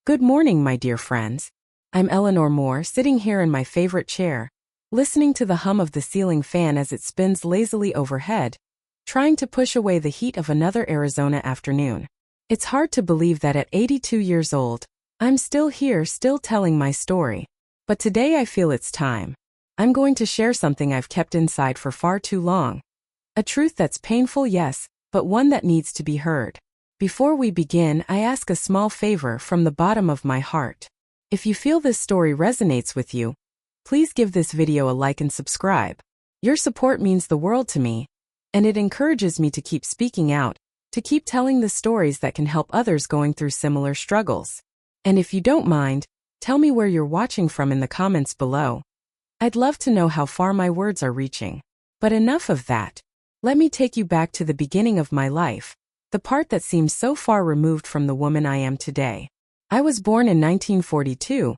Good morning, my dear friends. I'm Eleanor Moore, sitting here in my favorite chair, listening to the hum of the ceiling fan as it spins lazily overhead, trying to push away the heat of another Arizona afternoon. It's hard to believe that at 82 years old, I'm still here, still telling my story. But today I feel it's time. I'm going to share something I've kept inside for far too long. A truth that's painful, yes, but one that needs to be heard. Before we begin, I ask a small favor from the bottom of my heart. If you feel this story resonates with you, please give this video a like and subscribe. Your support means the world to me, and it encourages me to keep speaking out, to keep telling the stories that can help others going through similar struggles. And if you don't mind, tell me where you're watching from in the comments below. I'd love to know how far my words are reaching. But enough of that. Let me take you back to the beginning of my life, the part that seems so far removed from the woman I am today. I was born in 1942,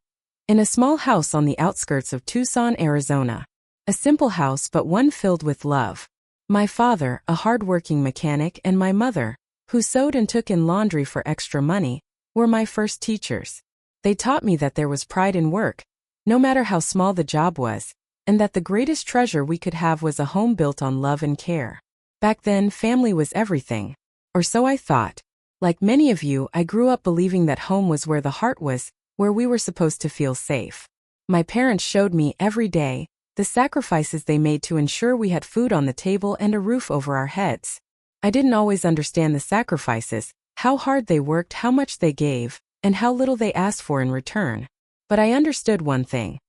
in a small house on the outskirts of Tucson, Arizona. A simple house, but one filled with love. My father, a hard-working mechanic, and my mother, who sewed and took in laundry for extra money, were my first teachers. They taught me that there was pride in work, no matter how small the job was, and that the greatest treasure we could have was a home built on love and care. Back then, family was everything. Or so I thought. Like many of you, I grew up believing that home was where the heart was, where we were supposed to feel safe. My parents showed me every day the sacrifices they made to ensure we had food on the table and a roof over our heads. I didn't always understand the sacrifices, how hard they worked, how much they gave, and how little they asked for in return. But I understood one thing.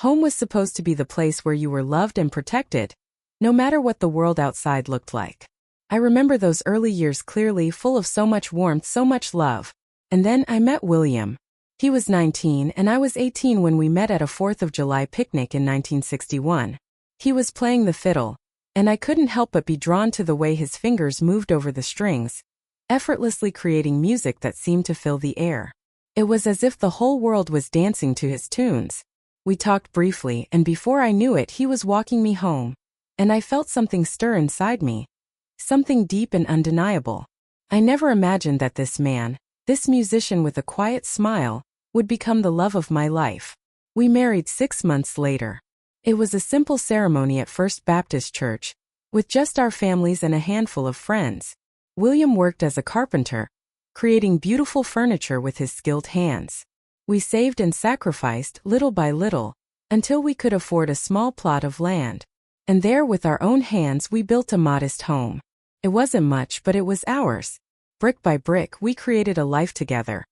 Home was supposed to be the place where you were loved and protected, no matter what the world outside looked like. I remember those early years clearly, full of so much warmth, so much love. And then I met William. He was 19 and I was 18 when we met at a 4th of July picnic in 1961. He was playing the fiddle, and I couldn't help but be drawn to the way his fingers moved over the strings, effortlessly creating music that seemed to fill the air. It was as if the whole world was dancing to his tunes. We talked briefly, and before I knew it, he was walking me home. And I felt something stir inside me. Something deep and undeniable. I never imagined that this man, this musician with a quiet smile, would become the love of my life. We married 6 months later. It was a simple ceremony at First Baptist Church, with just our families and a handful of friends. William worked as a carpenter, creating beautiful furniture with his skilled hands. We saved and sacrificed little by little, until we could afford a small plot of land. And there, with our own hands, we built a modest home. It wasn't much, but it was ours. Brick by brick, we created a life together.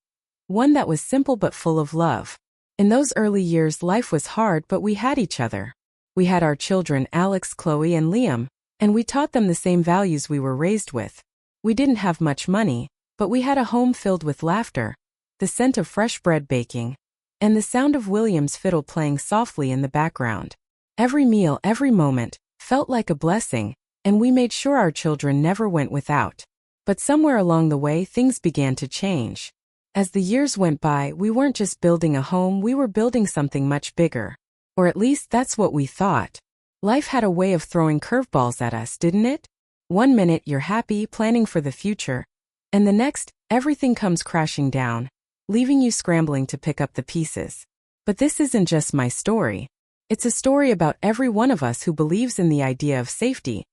One that was simple but full of love. In those early years, life was hard, but we had each other. We had our children, Alex, Chloe, and Liam, and we taught them the same values we were raised with. We didn't have much money, but we had a home filled with laughter, the scent of fresh bread baking, and the sound of William's fiddle playing softly in the background. Every meal, every moment, felt like a blessing, and we made sure our children never went without. But somewhere along the way, things began to change. As the years went by, we weren't just building a home, we were building something much bigger. Or at least that's what we thought. Life had a way of throwing curveballs at us, didn't it? One minute you're happy, planning for the future, and the next, everything comes crashing down, leaving you scrambling to pick up the pieces. But this isn't just my story. It's a story about every one of us who believes in the idea of safety,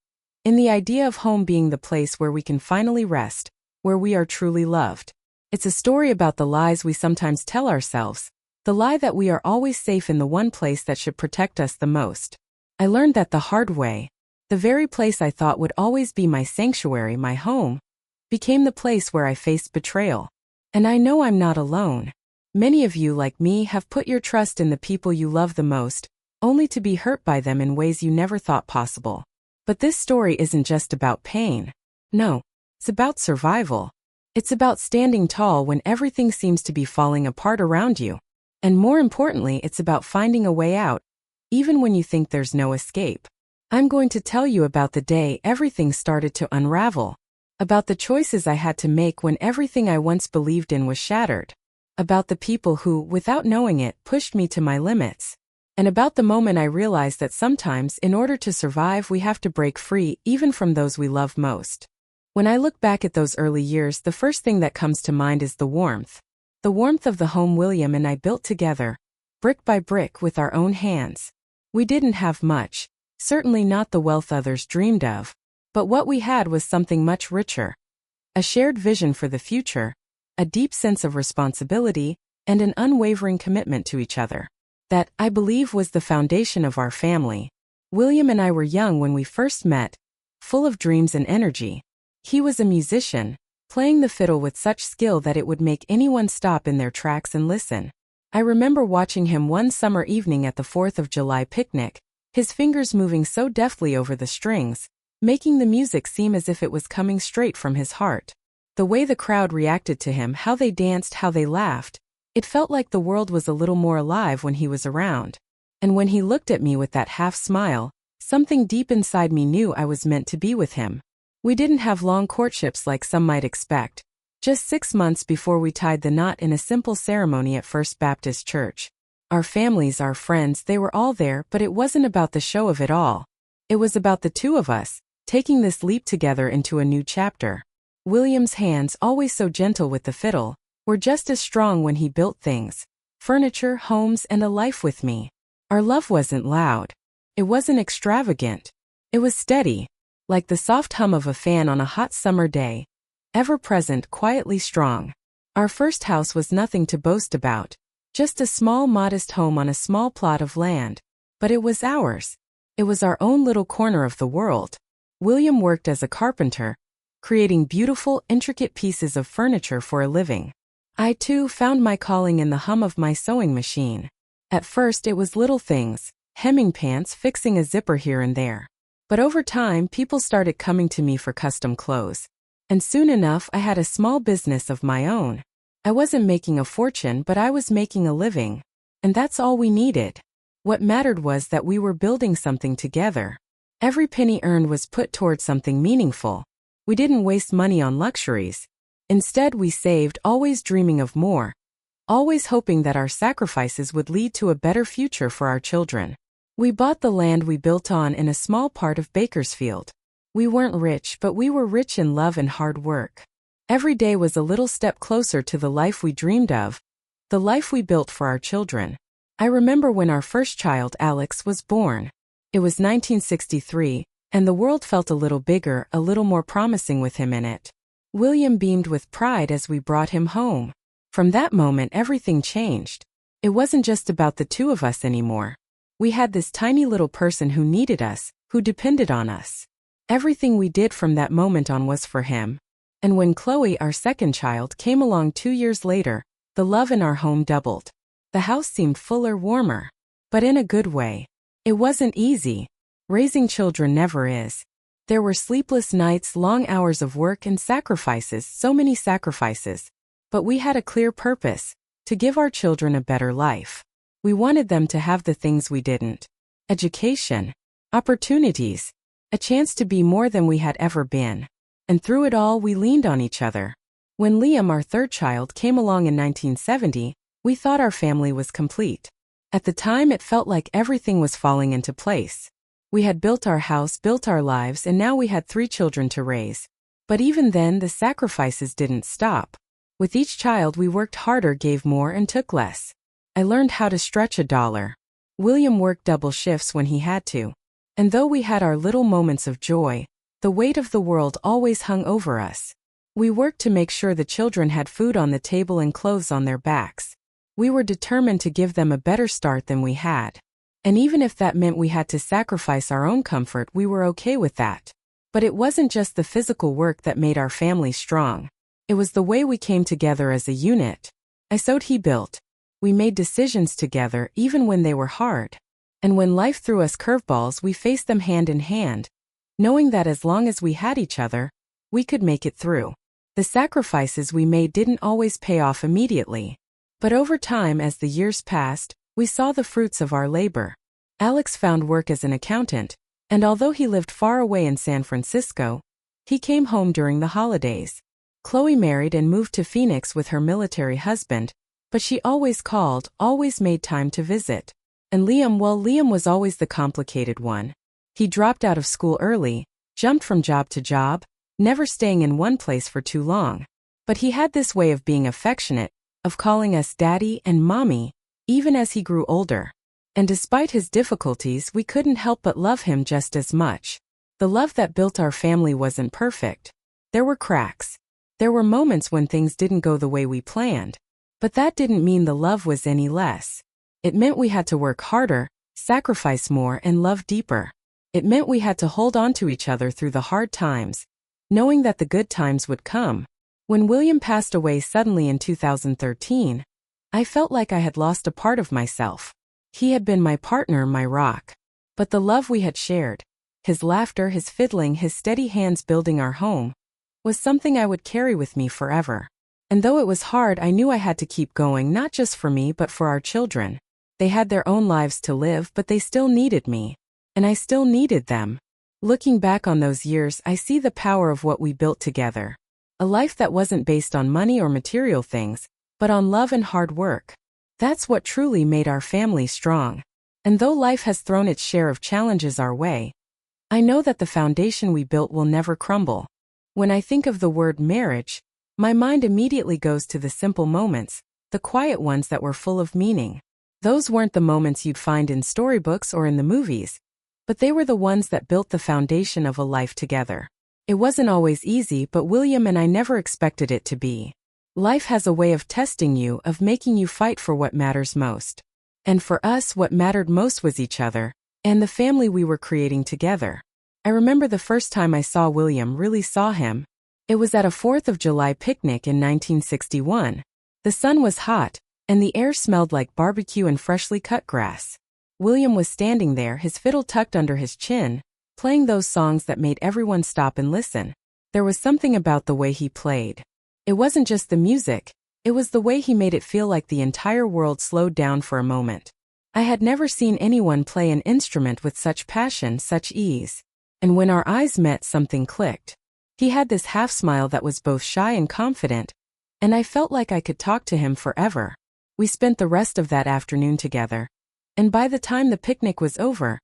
in the idea of home being the place where we can finally rest, where we are truly loved. It's a story about the lies we sometimes tell ourselves, the lie that we are always safe in the one place that should protect us the most. I learned that the hard way. The very place I thought would always be my sanctuary, my home, became the place where I faced betrayal. And I know I'm not alone. Many of you, like me, have put your trust in the people you love the most, only to be hurt by them in ways you never thought possible. But this story isn't just about pain. No, it's about survival. It's about standing tall when everything seems to be falling apart around you. And more importantly, it's about finding a way out, even when you think there's no escape. I'm going to tell you about the day everything started to unravel. About the choices I had to make when everything I once believed in was shattered. About the people who, without knowing it, pushed me to my limits. And about the moment I realized that sometimes, in order to survive, we have to break free, even from those we love most. When I look back at those early years, the first thing that comes to mind is the warmth. The warmth of the home William and I built together, brick by brick with our own hands. We didn't have much, certainly not the wealth others dreamed of, but what we had was something much richer. A shared vision for the future, a deep sense of responsibility, and an unwavering commitment to each other. That, I believe, was the foundation of our family. William and I were young when we first met, full of dreams and energy. He was a musician, playing the fiddle with such skill that it would make anyone stop in their tracks and listen. I remember watching him one summer evening at the 4th of July picnic, his fingers moving so deftly over the strings, making the music seem as if it was coming straight from his heart. The way the crowd reacted to him, how they danced, how they laughed, it felt like the world was a little more alive when he was around. And when he looked at me with that half smile, something deep inside me knew I was meant to be with him. We didn't have long courtships like some might expect. Just 6 months before we tied the knot in a simple ceremony at First Baptist Church. Our families, our friends, they were all there, but it wasn't about the show of it all. It was about the two of us, taking this leap together into a new chapter. William's hands, always so gentle with the fiddle, were just as strong when he built things. Furniture, homes, and a life with me. Our love wasn't loud. It wasn't extravagant. It was steady, like the soft hum of a fan on a hot summer day. Ever present, quietly strong. Our first house was nothing to boast about, just a small modest home on a small plot of land. But it was ours. It was our own little corner of the world. William worked as a carpenter, creating beautiful, intricate pieces of furniture for a living. I too found my calling in the hum of my sewing machine. At first it was little things, hemming pants, fixing a zipper here and there. But over time people started coming to me for custom clothes. And soon enough I had a small business of my own. I wasn't making a fortune, but I was making a living. And that's all we needed. What mattered was that we were building something together. Every penny earned was put toward something meaningful. We didn't waste money on luxuries. Instead we saved, always dreaming of more. Always hoping that our sacrifices would lead to a better future for our children. We bought the land we built on in a small part of Bakersfield. We weren't rich, but we were rich in love and hard work. Every day was a little step closer to the life we dreamed of, the life we built for our children. I remember when our first child, Alex, was born. It was 1963, and the world felt a little bigger, a little more promising with him in it. William beamed with pride as we brought him home. From that moment everything changed. It wasn't just about the two of us anymore. We had this tiny little person who needed us, who depended on us. Everything we did from that moment on was for him. And when Chloe, our second child, came along 2 years later, the love in our home doubled. The house seemed fuller, warmer. But in a good way. It wasn't easy. Raising children never is. There were sleepless nights, long hours of work, and sacrifices, so many sacrifices. But we had a clear purpose, to give our children a better life. We wanted them to have the things we didn't. Education. Opportunities. A chance to be more than we had ever been. And through it all we leaned on each other. When Liam, our third child, came along in 1970, we thought our family was complete. At the time it felt like everything was falling into place. We had built our house, built our lives, and now we had 3 children to raise. But even then the sacrifices didn't stop. With each child we worked harder, gave more, and took less. I learned how to stretch a dollar. William worked double shifts when he had to. And though we had our little moments of joy, the weight of the world always hung over us. We worked to make sure the children had food on the table and clothes on their backs. We were determined to give them a better start than we had. And even if that meant we had to sacrifice our own comfort, we were okay with that. But it wasn't just the physical work that made our family strong. It was the way we came together as a unit. I sewed, he built. We made decisions together even when they were hard. And when life threw us curveballs, we faced them hand in hand, knowing that as long as we had each other, we could make it through. The sacrifices we made didn't always pay off immediately. But over time, as the years passed, we saw the fruits of our labor. Alex found work as an accountant, and although he lived far away in San Francisco, he came home during the holidays. Chloe married and moved to Phoenix with her military husband, but she always called, always made time to visit. And Liam, well, Liam was always the complicated one. He dropped out of school early, jumped from job to job, never staying in one place for too long. But he had this way of being affectionate, of calling us daddy and mommy, even as he grew older. And despite his difficulties, we couldn't help but love him just as much. The love that built our family wasn't perfect. There were cracks. There were moments when things didn't go the way we planned. But that didn't mean the love was any less. It meant we had to work harder, sacrifice more, and love deeper. It meant we had to hold on to each other through the hard times, knowing that the good times would come. When William passed away suddenly in 2013, I felt like I had lost a part of myself. He had been my partner, my rock. But the love we had shared, his laughter, his fiddling, his steady hands building our home, was something I would carry with me forever. And though it was hard, I knew I had to keep going, not just for me but for our children. They had their own lives to live, but they still needed me. And I still needed them. Looking back on those years, I see the power of what we built together. A life that wasn't based on money or material things, but on love and hard work. That's what truly made our family strong. And though life has thrown its share of challenges our way, I know that the foundation we built will never crumble. When I think of the word marriage, my mind immediately goes to the simple moments, the quiet ones that were full of meaning. Those weren't the moments you'd find in storybooks or in the movies, but they were the ones that built the foundation of a life together. It wasn't always easy, but William and I never expected it to be. Life has a way of testing you, of making you fight for what matters most. And for us, what mattered most was each other, and the family we were creating together. I remember the first time I saw William, really saw him. It was at a 4th of July picnic in 1961. The sun was hot, and the air smelled like barbecue and freshly cut grass. William was standing there, his fiddle tucked under his chin, playing those songs that made everyone stop and listen. There was something about the way he played. It wasn't just the music, it was the way he made it feel like the entire world slowed down for a moment. I had never seen anyone play an instrument with such passion, such ease. And when our eyes met, something clicked. He had this half-smile that was both shy and confident, and I felt like I could talk to him forever. We spent the rest of that afternoon together, and by the time the picnic was over,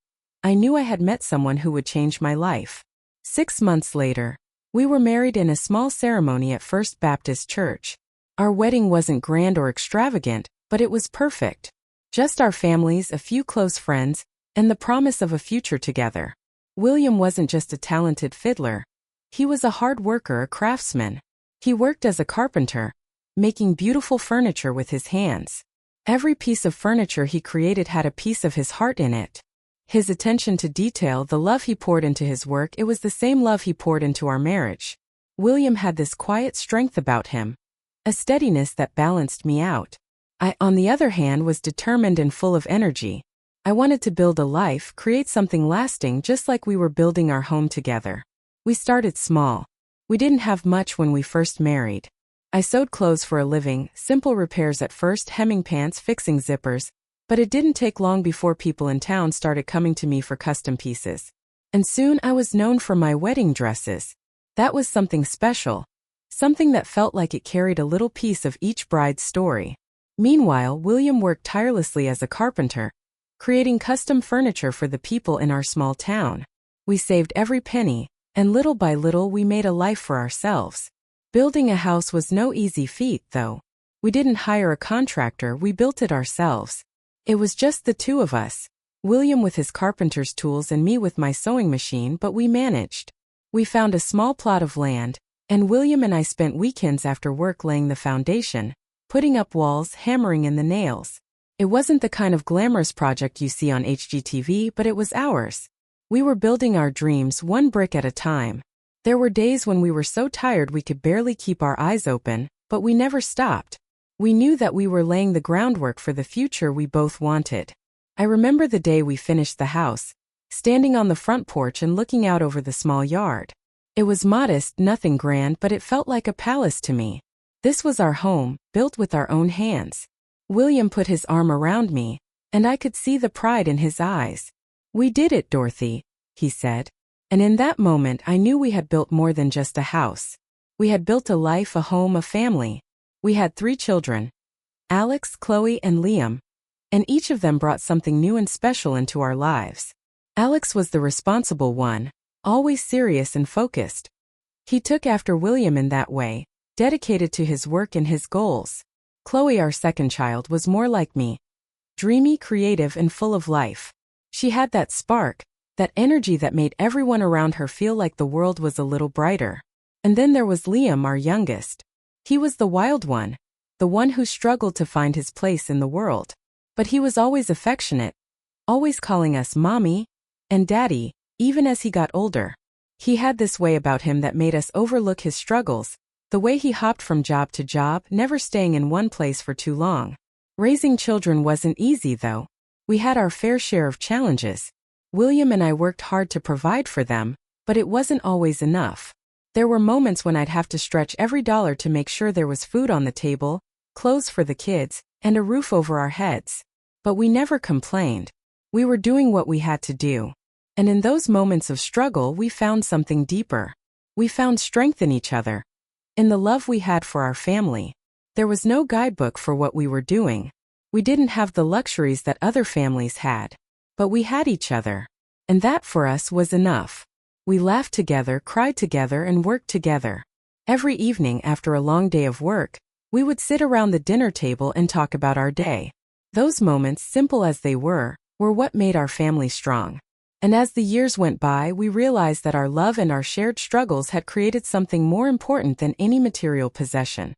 I knew I had met someone who would change my life. 6 months later, we were married in a small ceremony at First Baptist Church. Our wedding wasn't grand or extravagant, but it was perfect. Just our families, a few close friends, and the promise of a future together. William wasn't just a talented fiddler. He was a hard worker, a craftsman. He worked as a carpenter, making beautiful furniture with his hands. Every piece of furniture he created had a piece of his heart in it. His attention to detail, the love he poured into his work, it was the same love he poured into our marriage. William had this quiet strength about him, a steadiness that balanced me out. I, on the other hand, was determined and full of energy. I wanted to build a life, create something lasting, just like we were building our home together. We started small. We didn't have much when we first married. I sewed clothes for a living, simple repairs at first, hemming pants, fixing zippers, but it didn't take long before people in town started coming to me for custom pieces. And soon I was known for my wedding dresses. That was something special, something that felt like it carried a little piece of each bride's story. Meanwhile, William worked tirelessly as a carpenter, creating custom furniture for the people in our small town. We saved every penny, and little by little we made a life for ourselves. Building a house was no easy feat, though. We didn't hire a contractor, we built it ourselves. It was just the two of us, William with his carpenter's tools and me with my sewing machine, but we managed. We found a small plot of land, and William and I spent weekends after work laying the foundation, putting up walls, hammering in the nails. It wasn't the kind of glamorous project you see on HGTV, but it was ours. We were building our dreams one brick at a time. There were days when we were so tired we could barely keep our eyes open, but we never stopped. We knew that we were laying the groundwork for the future we both wanted. I remember the day we finished the house, standing on the front porch and looking out over the small yard. It was modest, nothing grand, but it felt like a palace to me. This was our home, built with our own hands. William put his arm around me, and I could see the pride in his eyes. "We did it, Dorothy," he said. And in that moment I knew we had built more than just a house. We had built a life, a home, a family. We had 3 children, Alex, Chloe, and Liam, and each of them brought something new and special into our lives. Alex was the responsible one, always serious and focused. He took after William in that way, dedicated to his work and his goals. Chloe, our second child, was more like me. Dreamy, creative, and full of life. She had that spark, that energy that made everyone around her feel like the world was a little brighter. And then there was Liam, our youngest. He was the wild one, the one who struggled to find his place in the world. But he was always affectionate, always calling us Mommy and Daddy, even as he got older. He had this way about him that made us overlook his struggles, the way he hopped from job to job, never staying in one place for too long. Raising children wasn't easy, though. We had our fair share of challenges. William and I worked hard to provide for them, but it wasn't always enough. There were moments when I'd have to stretch every dollar to make sure there was food on the table, clothes for the kids, and a roof over our heads. But we never complained. We were doing what we had to do. And in those moments of struggle, we found something deeper. We found strength in each other, in the love we had for our family. There was no guidebook for what we were doing. We didn't have the luxuries that other families had. But we had each other. And that for us was enough. We laughed together, cried together, and worked together. Every evening after a long day of work, we would sit around the dinner table and talk about our day. Those moments, simple as they were what made our family strong. And as the years went by, we realized that our love and our shared struggles had created something more important than any material possession.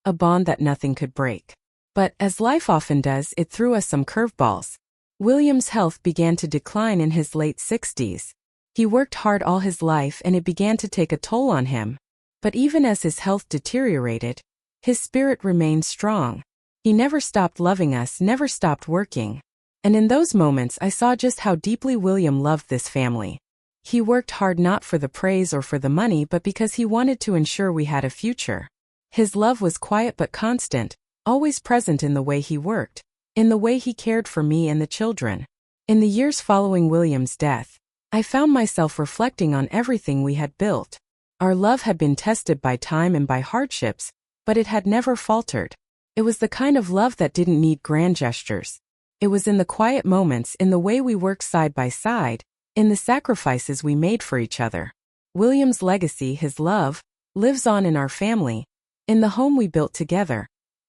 A bond that nothing could break. But, as life often does, it threw us some curveballs. William's health began to decline in his late 60s. He worked hard all his life and it began to take a toll on him. But even as his health deteriorated, his spirit remained strong. He never stopped loving us, never stopped working. And in those moments I saw just how deeply William loved this family. He worked hard not for the praise or for the money, but because he wanted to ensure we had a future. His love was quiet but constant, always present in the way he worked, in the way he cared for me and the children. In the years following William's death, I found myself reflecting on everything we had built. Our love had been tested by time and by hardships, but it had never faltered. It was the kind of love that didn't need grand gestures. It was in the quiet moments, in the way we worked side by side, in the sacrifices we made for each other. William's legacy, his love, lives on in our family, in the home we built together,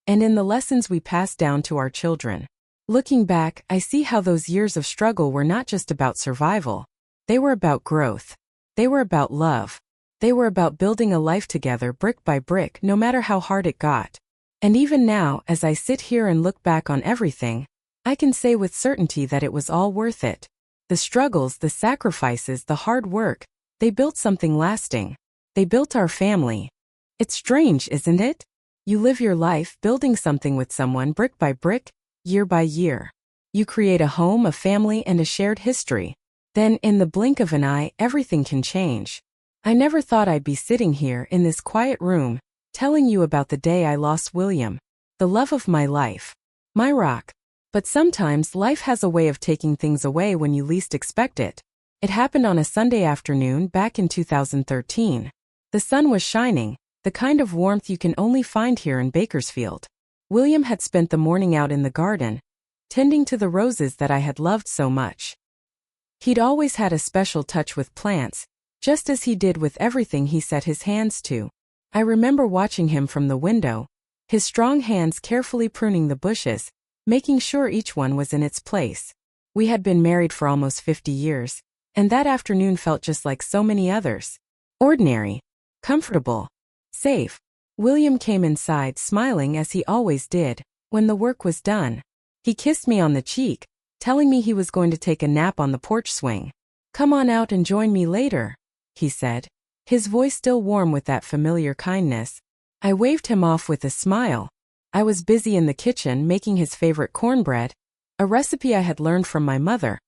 and in the lessons we passed down to our children. Looking back, I see how those years of struggle were not just about survival. They were about growth. They were about love. They were about building a life together brick by brick, no matter how hard it got. And even now, as I sit here and look back on everything, I can say with certainty that it was all worth it. The struggles, the sacrifices, the hard work, they built something lasting. They built our family. It's strange, isn't it? You live your life building something with someone brick by brick, year by year. You create a home, a family, and a shared history. Then, in the blink of an eye, everything can change. I never thought I'd be sitting here in this quiet room, telling you about the day I lost William, the love of my life, my rock. But sometimes life has a way of taking things away when you least expect it. It happened on a Sunday afternoon back in 2013. The sun was shining, the kind of warmth you can only find here in Bakersfield. William had spent the morning out in the garden, tending to the roses that I had loved so much. He'd always had a special touch with plants, just as he did with everything he set his hands to. I remember watching him from the window, his strong hands carefully pruning the bushes, making sure each one was in its place. We had been married for almost 50 years, and that afternoon felt just like so many others. Ordinary, comfortable, safe. William came inside smiling as he always did. When the work was done, he kissed me on the cheek, telling me he was going to take a nap on the porch swing. "Come on out and join me later," he said, his voice still warm with that familiar kindness. I waved him off with a smile. I was busy in the kitchen making his favorite cornbread, a recipe I had learned from my mother,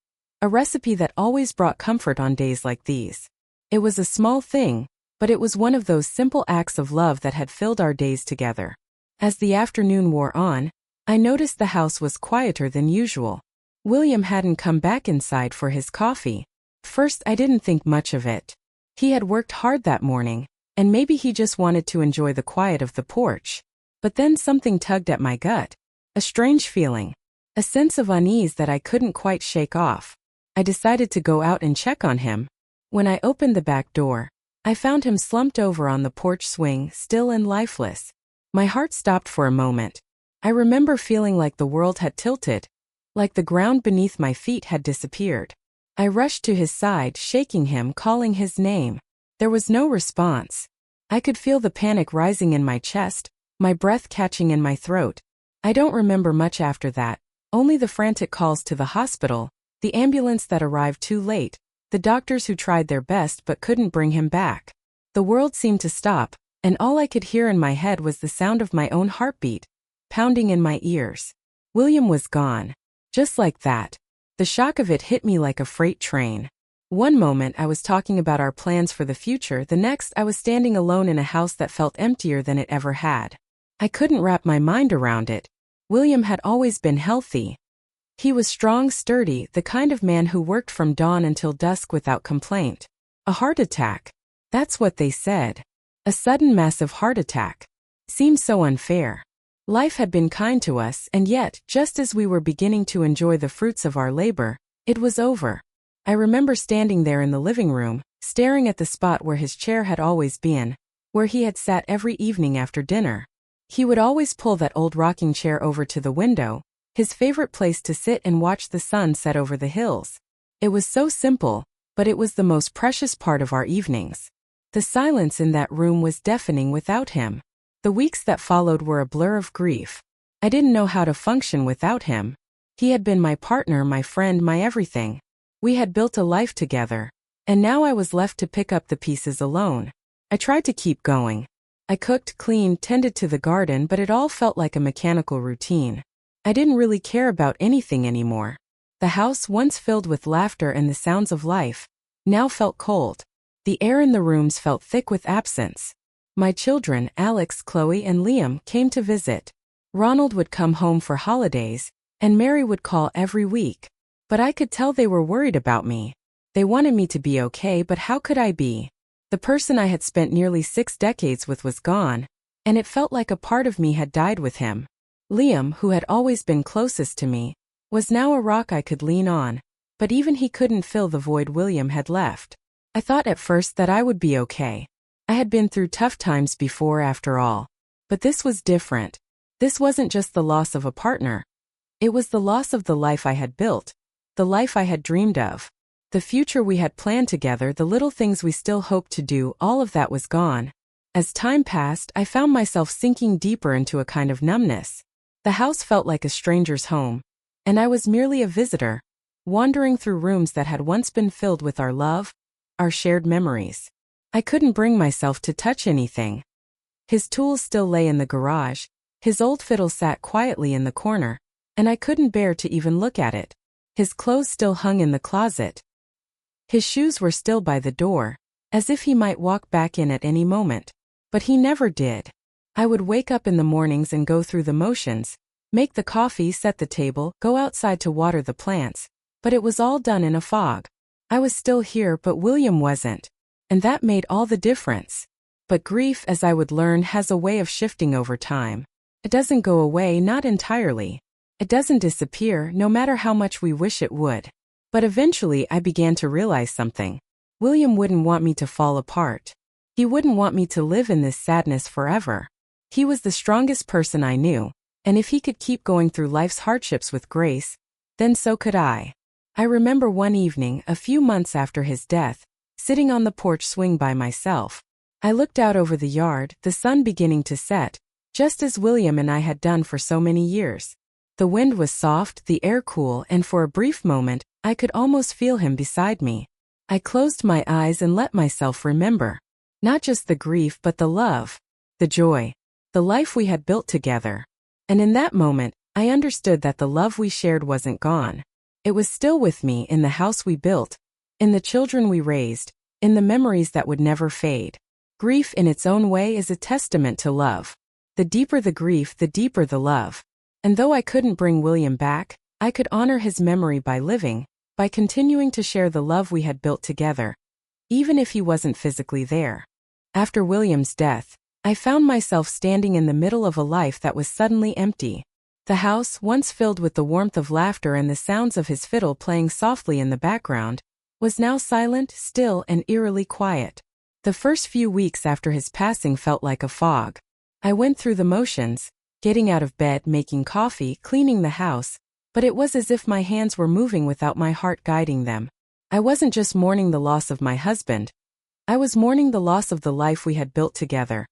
a recipe that always brought comfort on days like these. It was a small thing, but it was one of those simple acts of love that had filled our days together. As the afternoon wore on, I noticed the house was quieter than usual. William hadn't come back inside for his coffee. First, I didn't think much of it. He had worked hard that morning, and maybe he just wanted to enjoy the quiet of the porch. But then something tugged at my gut. A strange feeling. A sense of unease that I couldn't quite shake off. I decided to go out and check on him. When I opened the back door, I found him slumped over on the porch swing, still and lifeless. My heart stopped for a moment. I remember feeling like the world had tilted, like the ground beneath my feet had disappeared. I rushed to his side, shaking him, calling his name. There was no response. I could feel the panic rising in my chest, my breath catching in my throat. I don't remember much after that, only the frantic calls to the hospital, the ambulance that arrived too late, the doctors who tried their best but couldn't bring him back. The world seemed to stop, and all I could hear in my head was the sound of my own heartbeat, pounding in my ears. William was gone. Just like that. The shock of it hit me like a freight train. One moment I was talking about our plans for the future, the next I was standing alone in a house that felt emptier than it ever had. I couldn't wrap my mind around it. William had always been healthy. He was strong, sturdy, the kind of man who worked from dawn until dusk without complaint. A heart attack. That's what they said. A sudden massive heart attack. Seemed so unfair. Life had been kind to us, and yet, just as we were beginning to enjoy the fruits of our labor, it was over. I remember standing there in the living room, staring at the spot where his chair had always been, where he had sat every evening after dinner. He would always pull that old rocking chair over to the window, his favorite place to sit and watch the sun set over the hills. It was so simple, but it was the most precious part of our evenings. The silence in that room was deafening without him. The weeks that followed were a blur of grief. I didn't know how to function without him. He had been my partner, my friend, my everything. We had built a life together, and now I was left to pick up the pieces alone. I tried to keep going. I cooked, cleaned, tended to the garden, but it all felt like a mechanical routine. I didn't really care about anything anymore. The house, once filled with laughter and the sounds of life, now felt cold. The air in the rooms felt thick with absence. My children, Alex, Chloe, and Liam, came to visit. Ronald would come home for holidays, and Mary would call every week. But I could tell they were worried about me. They wanted me to be okay, but how could I be? The person I had spent nearly 6 decades with was gone, and it felt like a part of me had died with him. Liam, who had always been closest to me, was now a rock I could lean on, but even he couldn't fill the void William had left. I thought at first that I would be okay. I had been through tough times before, after all. But this was different. This wasn't just the loss of a partner. It was the loss of the life I had built, the life I had dreamed of, the future we had planned together, the little things we still hoped to do, all of that was gone. As time passed, I found myself sinking deeper into a kind of numbness. The house felt like a stranger's home, and I was merely a visitor, wandering through rooms that had once been filled with our love, our shared memories. I couldn't bring myself to touch anything. His tools still lay in the garage, his old fiddle sat quietly in the corner, and I couldn't bear to even look at it. His clothes still hung in the closet. His shoes were still by the door, as if he might walk back in at any moment. But he never did. I would wake up in the mornings and go through the motions, make the coffee, set the table, go outside to water the plants, but it was all done in a fog. I was still here, but William wasn't. And that made all the difference. But grief, as I would learn, has a way of shifting over time. It doesn't go away, not entirely. It doesn't disappear, no matter how much we wish it would. But eventually I began to realize something. William wouldn't want me to fall apart. He wouldn't want me to live in this sadness forever. He was the strongest person I knew, and if he could keep going through life's hardships with grace, then so could I. I remember one evening, a few months after his death, sitting on the porch swing by myself. I looked out over the yard, the sun beginning to set, just as William and I had done for so many years. The wind was soft, the air cool, and for a brief moment, I could almost feel him beside me. I closed my eyes and let myself remember. Not just the grief, but the love, the joy, the life we had built together. And in that moment, I understood that the love we shared wasn't gone. It was still with me, in the house we built, in the children we raised, in the memories that would never fade. Grief in its own way is a testament to love. The deeper the grief, the deeper the love. And though I couldn't bring William back, I could honor his memory by living, by continuing to share the love we had built together, even if he wasn't physically there. After William's death, I found myself standing in the middle of a life that was suddenly empty. The house, once filled with the warmth of laughter and the sounds of his fiddle playing softly in the background, was now silent, still, and eerily quiet. The first few weeks after his passing felt like a fog. I went through the motions, getting out of bed, making coffee, cleaning the house, but it was as if my hands were moving without my heart guiding them. I wasn't just mourning the loss of my husband. I was mourning the loss of the life we had built together.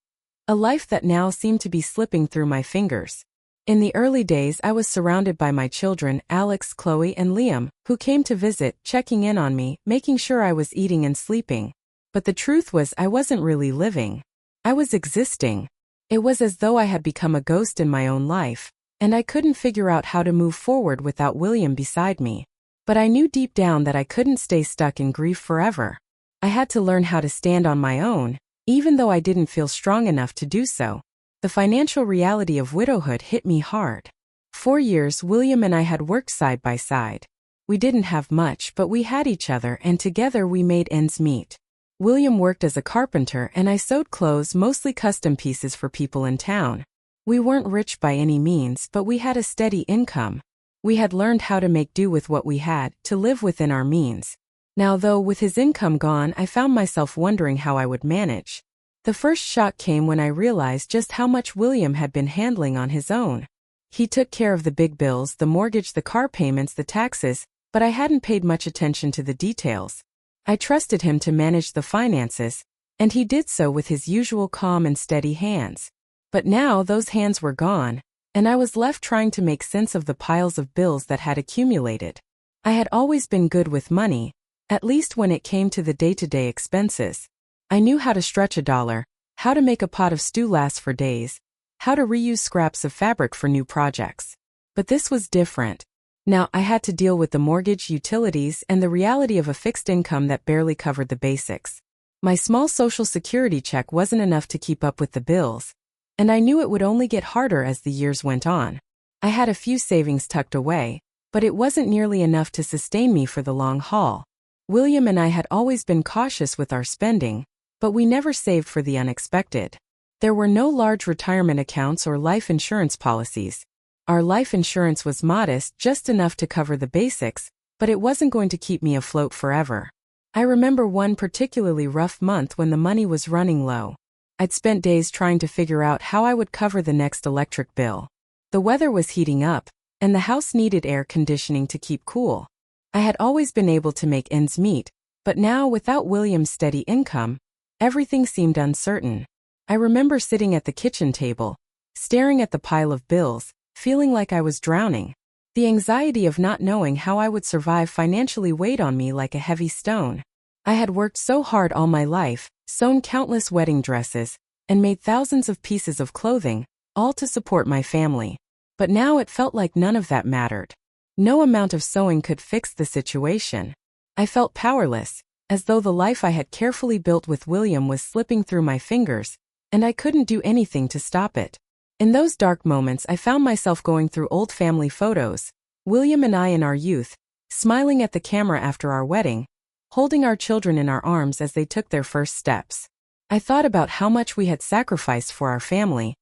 A life that now seemed to be slipping through my fingers. In the early days, I was surrounded by my children, Alex, Chloe, and Liam, who came to visit, checking in on me, making sure I was eating and sleeping. But the truth was, I wasn't really living. I was existing. It was as though I had become a ghost in my own life, and I couldn't figure out how to move forward without William beside me. But I knew deep down that I couldn't stay stuck in grief forever. I had to learn how to stand on my own, even though I didn't feel strong enough to do so. The financial reality of widowhood hit me hard. 4 years, William and I had worked side by side. We didn't have much, but we had each other, and together we made ends meet. William worked as a carpenter, and I sewed clothes, mostly custom pieces for people in town. We weren't rich by any means, but we had a steady income. We had learned how to make do with what we had, to live within our means. Now though, with his income gone, I found myself wondering how I would manage. The first shock came when I realized just how much William had been handling on his own. He took care of the big bills, the mortgage, the car payments, the taxes, but I hadn't paid much attention to the details. I trusted him to manage the finances, and he did so with his usual calm and steady hands. But now those hands were gone, and I was left trying to make sense of the piles of bills that had accumulated. I had always been good with money, at least when it came to the day-to-day expenses. I knew how to stretch a dollar, how to make a pot of stew last for days, how to reuse scraps of fabric for new projects. But this was different. Now I had to deal with the mortgage, utilities, and the reality of a fixed income that barely covered the basics. My small Social Security check wasn't enough to keep up with the bills, and I knew it would only get harder as the years went on. I had a few savings tucked away, but it wasn't nearly enough to sustain me for the long haul. William and I had always been cautious with our spending, but we never saved for the unexpected. There were no large retirement accounts or life insurance policies. Our life insurance was modest, just enough to cover the basics, but it wasn't going to keep me afloat forever. I remember one particularly rough month when the money was running low. I'd spent days trying to figure out how I would cover the next electric bill. The weather was heating up, and the house needed air conditioning to keep cool. I had always been able to make ends meet, but now, without William's steady income, everything seemed uncertain. I remember sitting at the kitchen table, staring at the pile of bills, feeling like I was drowning. The anxiety of not knowing how I would survive financially weighed on me like a heavy stone. I had worked so hard all my life, sewn countless wedding dresses, and made thousands of pieces of clothing, all to support my family. But now it felt like none of that mattered. No amount of sewing could fix the situation. I felt powerless, as though the life I had carefully built with William was slipping through my fingers, and I couldn't do anything to stop it. In those dark moments, I found myself going through old family photos, William and I in our youth, smiling at the camera after our wedding, holding our children in our arms as they took their first steps. I thought about how much we had sacrificed for our family,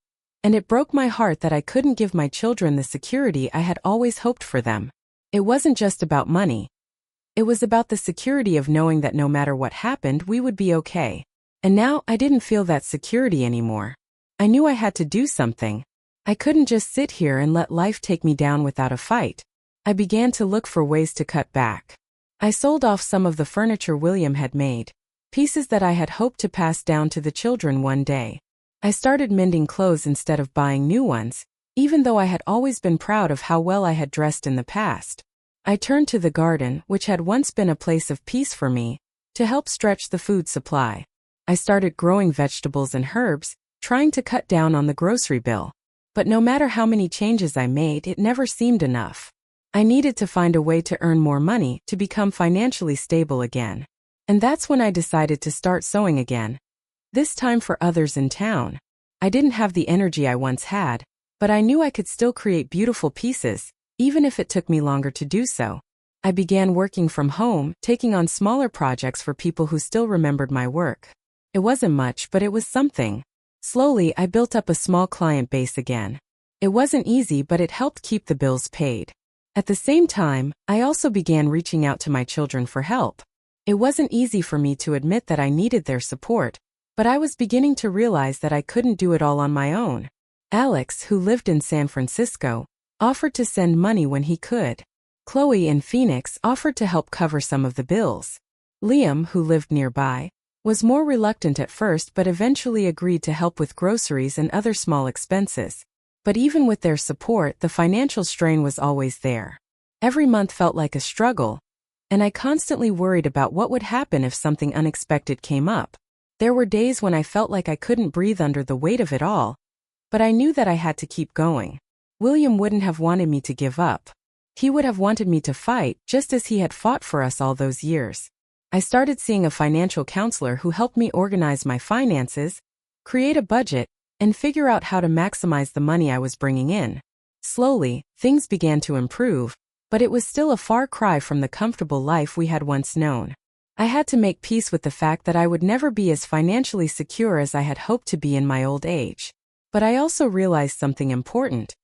and it broke my heart that I couldn't give my children the security I had always hoped for them. It wasn't just about money. It was about the security of knowing that no matter what happened, we would be okay. And now I didn't feel that security anymore. I knew I had to do something. I couldn't just sit here and let life take me down without a fight. I began to look for ways to cut back. I sold off some of the furniture William had made, pieces that I had hoped to pass down to the children one day. I started mending clothes instead of buying new ones, even though I had always been proud of how well I had dressed in the past. I turned to the garden, which had once been a place of peace for me, to help stretch the food supply. I started growing vegetables and herbs, trying to cut down on the grocery bill. But no matter how many changes I made, it never seemed enough. I needed to find a way to earn more money to become financially stable again. And that's when I decided to start sewing again. This time for others in town. I didn't have the energy I once had, but I knew I could still create beautiful pieces, even if it took me longer to do so. I began working from home, taking on smaller projects for people who still remembered my work. It wasn't much, but it was something. Slowly, I built up a small client base again. It wasn't easy, but it helped keep the bills paid. At the same time, I also began reaching out to my children for help. It wasn't easy for me to admit that I needed their support, but I was beginning to realize that I couldn't do it all on my own. Alex, who lived in San Francisco, offered to send money when he could. Chloe in Phoenix offered to help cover some of the bills. Liam, who lived nearby, was more reluctant at first but eventually agreed to help with groceries and other small expenses. But even with their support, the financial strain was always there. Every month felt like a struggle, and I constantly worried about what would happen if something unexpected came up. There were days when I felt like I couldn't breathe under the weight of it all, but I knew that I had to keep going. William wouldn't have wanted me to give up. He would have wanted me to fight, just as he had fought for us all those years. I started seeing a financial counselor who helped me organize my finances, create a budget, and figure out how to maximize the money I was bringing in. Slowly, things began to improve, but it was still a far cry from the comfortable life we had once known. I had to make peace with the fact that I would never be as financially secure as I had hoped to be in my old age. But I also realized something important.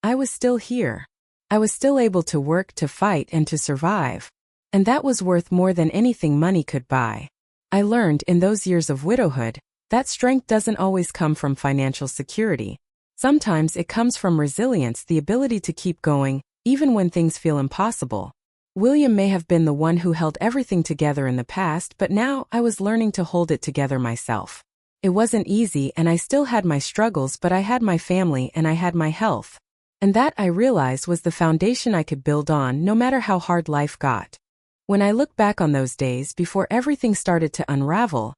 I was still here. I was still able to work, to fight, and to survive. And that was worth more than anything money could buy. I learned in those years of widowhood that strength doesn't always come from financial security. Sometimes it comes from resilience, the ability to keep going, even when things feel impossible. William may have been the one who held everything together in the past, but now I was learning to hold it together myself. It wasn't easy and I still had my struggles, but I had my family and I had my health. And that, I realized, was the foundation I could build on no matter how hard life got. When I look back on those days before everything started to unravel,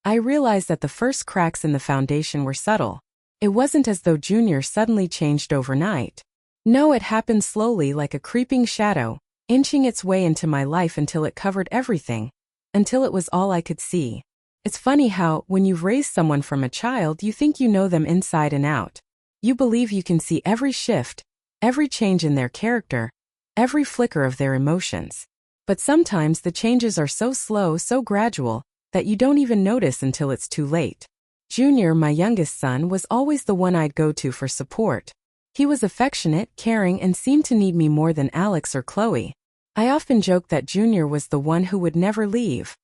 I realized that the first cracks in the foundation were subtle. It wasn't as though Junior suddenly changed overnight. No, it happened slowly, like a creeping shadow, inching its way into my life until it covered everything, until it was all I could see. It's funny how, when you've raised someone from a child, you think you know them inside and out. You believe you can see every shift, every change in their character, every flicker of their emotions. But sometimes the changes are so slow, so gradual, that you don't even notice until it's too late. Junior, my youngest son, was always the one I'd go to for support. He was affectionate, caring, and seemed to need me more than Alex or Chloe. I often joked that Junior was the one who would never leave.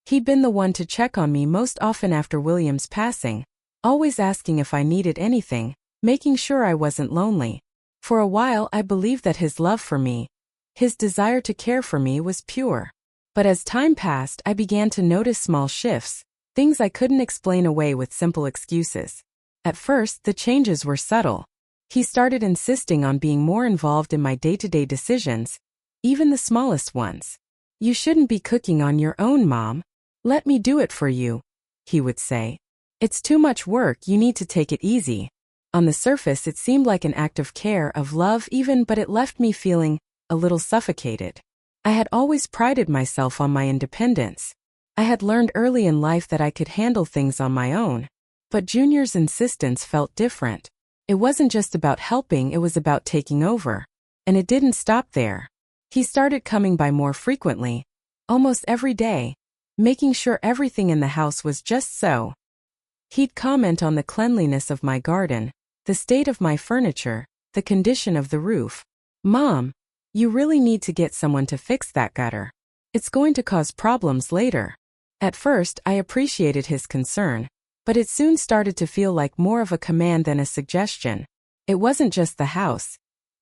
He'd been the one to check on me most often after William's passing, always asking if I needed anything, making sure I wasn't lonely. For a while I believed that his love for me, his desire to care for me, was pure. But as time passed, I began to notice small shifts, things I couldn't explain away with simple excuses. At first, the changes were subtle. He started insisting on being more involved in my day-to-day decisions, even the smallest ones. "You shouldn't be cooking on your own, Mom. Let me do it for you," he would say. "It's too much work, you need to take it easy." On the surface, it seemed like an act of care, of love even, but it left me feeling a little suffocated. I had always prided myself on my independence. I had learned early in life that I could handle things on my own. But Junior's insistence felt different. It wasn't just about helping, it was about taking over. And it didn't stop there. He started coming by more frequently, almost every day, making sure everything in the house was just so. He'd comment on the cleanliness of my garden, the state of my furniture, the condition of the roof. "Mom, you really need to get someone to fix that gutter. It's going to cause problems later." At first, I appreciated his concern, but it soon started to feel like more of a command than a suggestion. It wasn't just the house.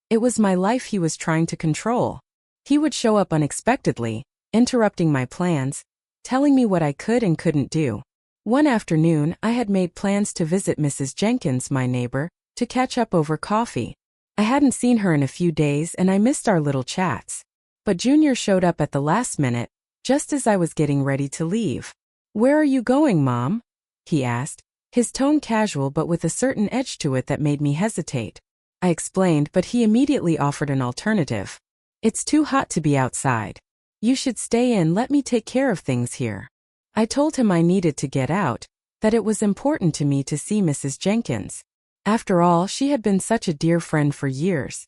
It was my life he was trying to control. He would show up unexpectedly, interrupting my plans, telling me what I could and couldn't do. One afternoon, I had made plans to visit Mrs. Jenkins, my neighbor, to catch up over coffee. I hadn't seen her in a few days and I missed our little chats. But Junior showed up at the last minute, just as I was getting ready to leave. "Where are you going, Mom?" he asked, his tone casual but with a certain edge to it that made me hesitate. I explained, but he immediately offered an alternative. "It's too hot to be outside. You should stay in, let me take care of things here." I told him I needed to get out, that it was important to me to see Mrs. Jenkins. After all, she had been such a dear friend for years.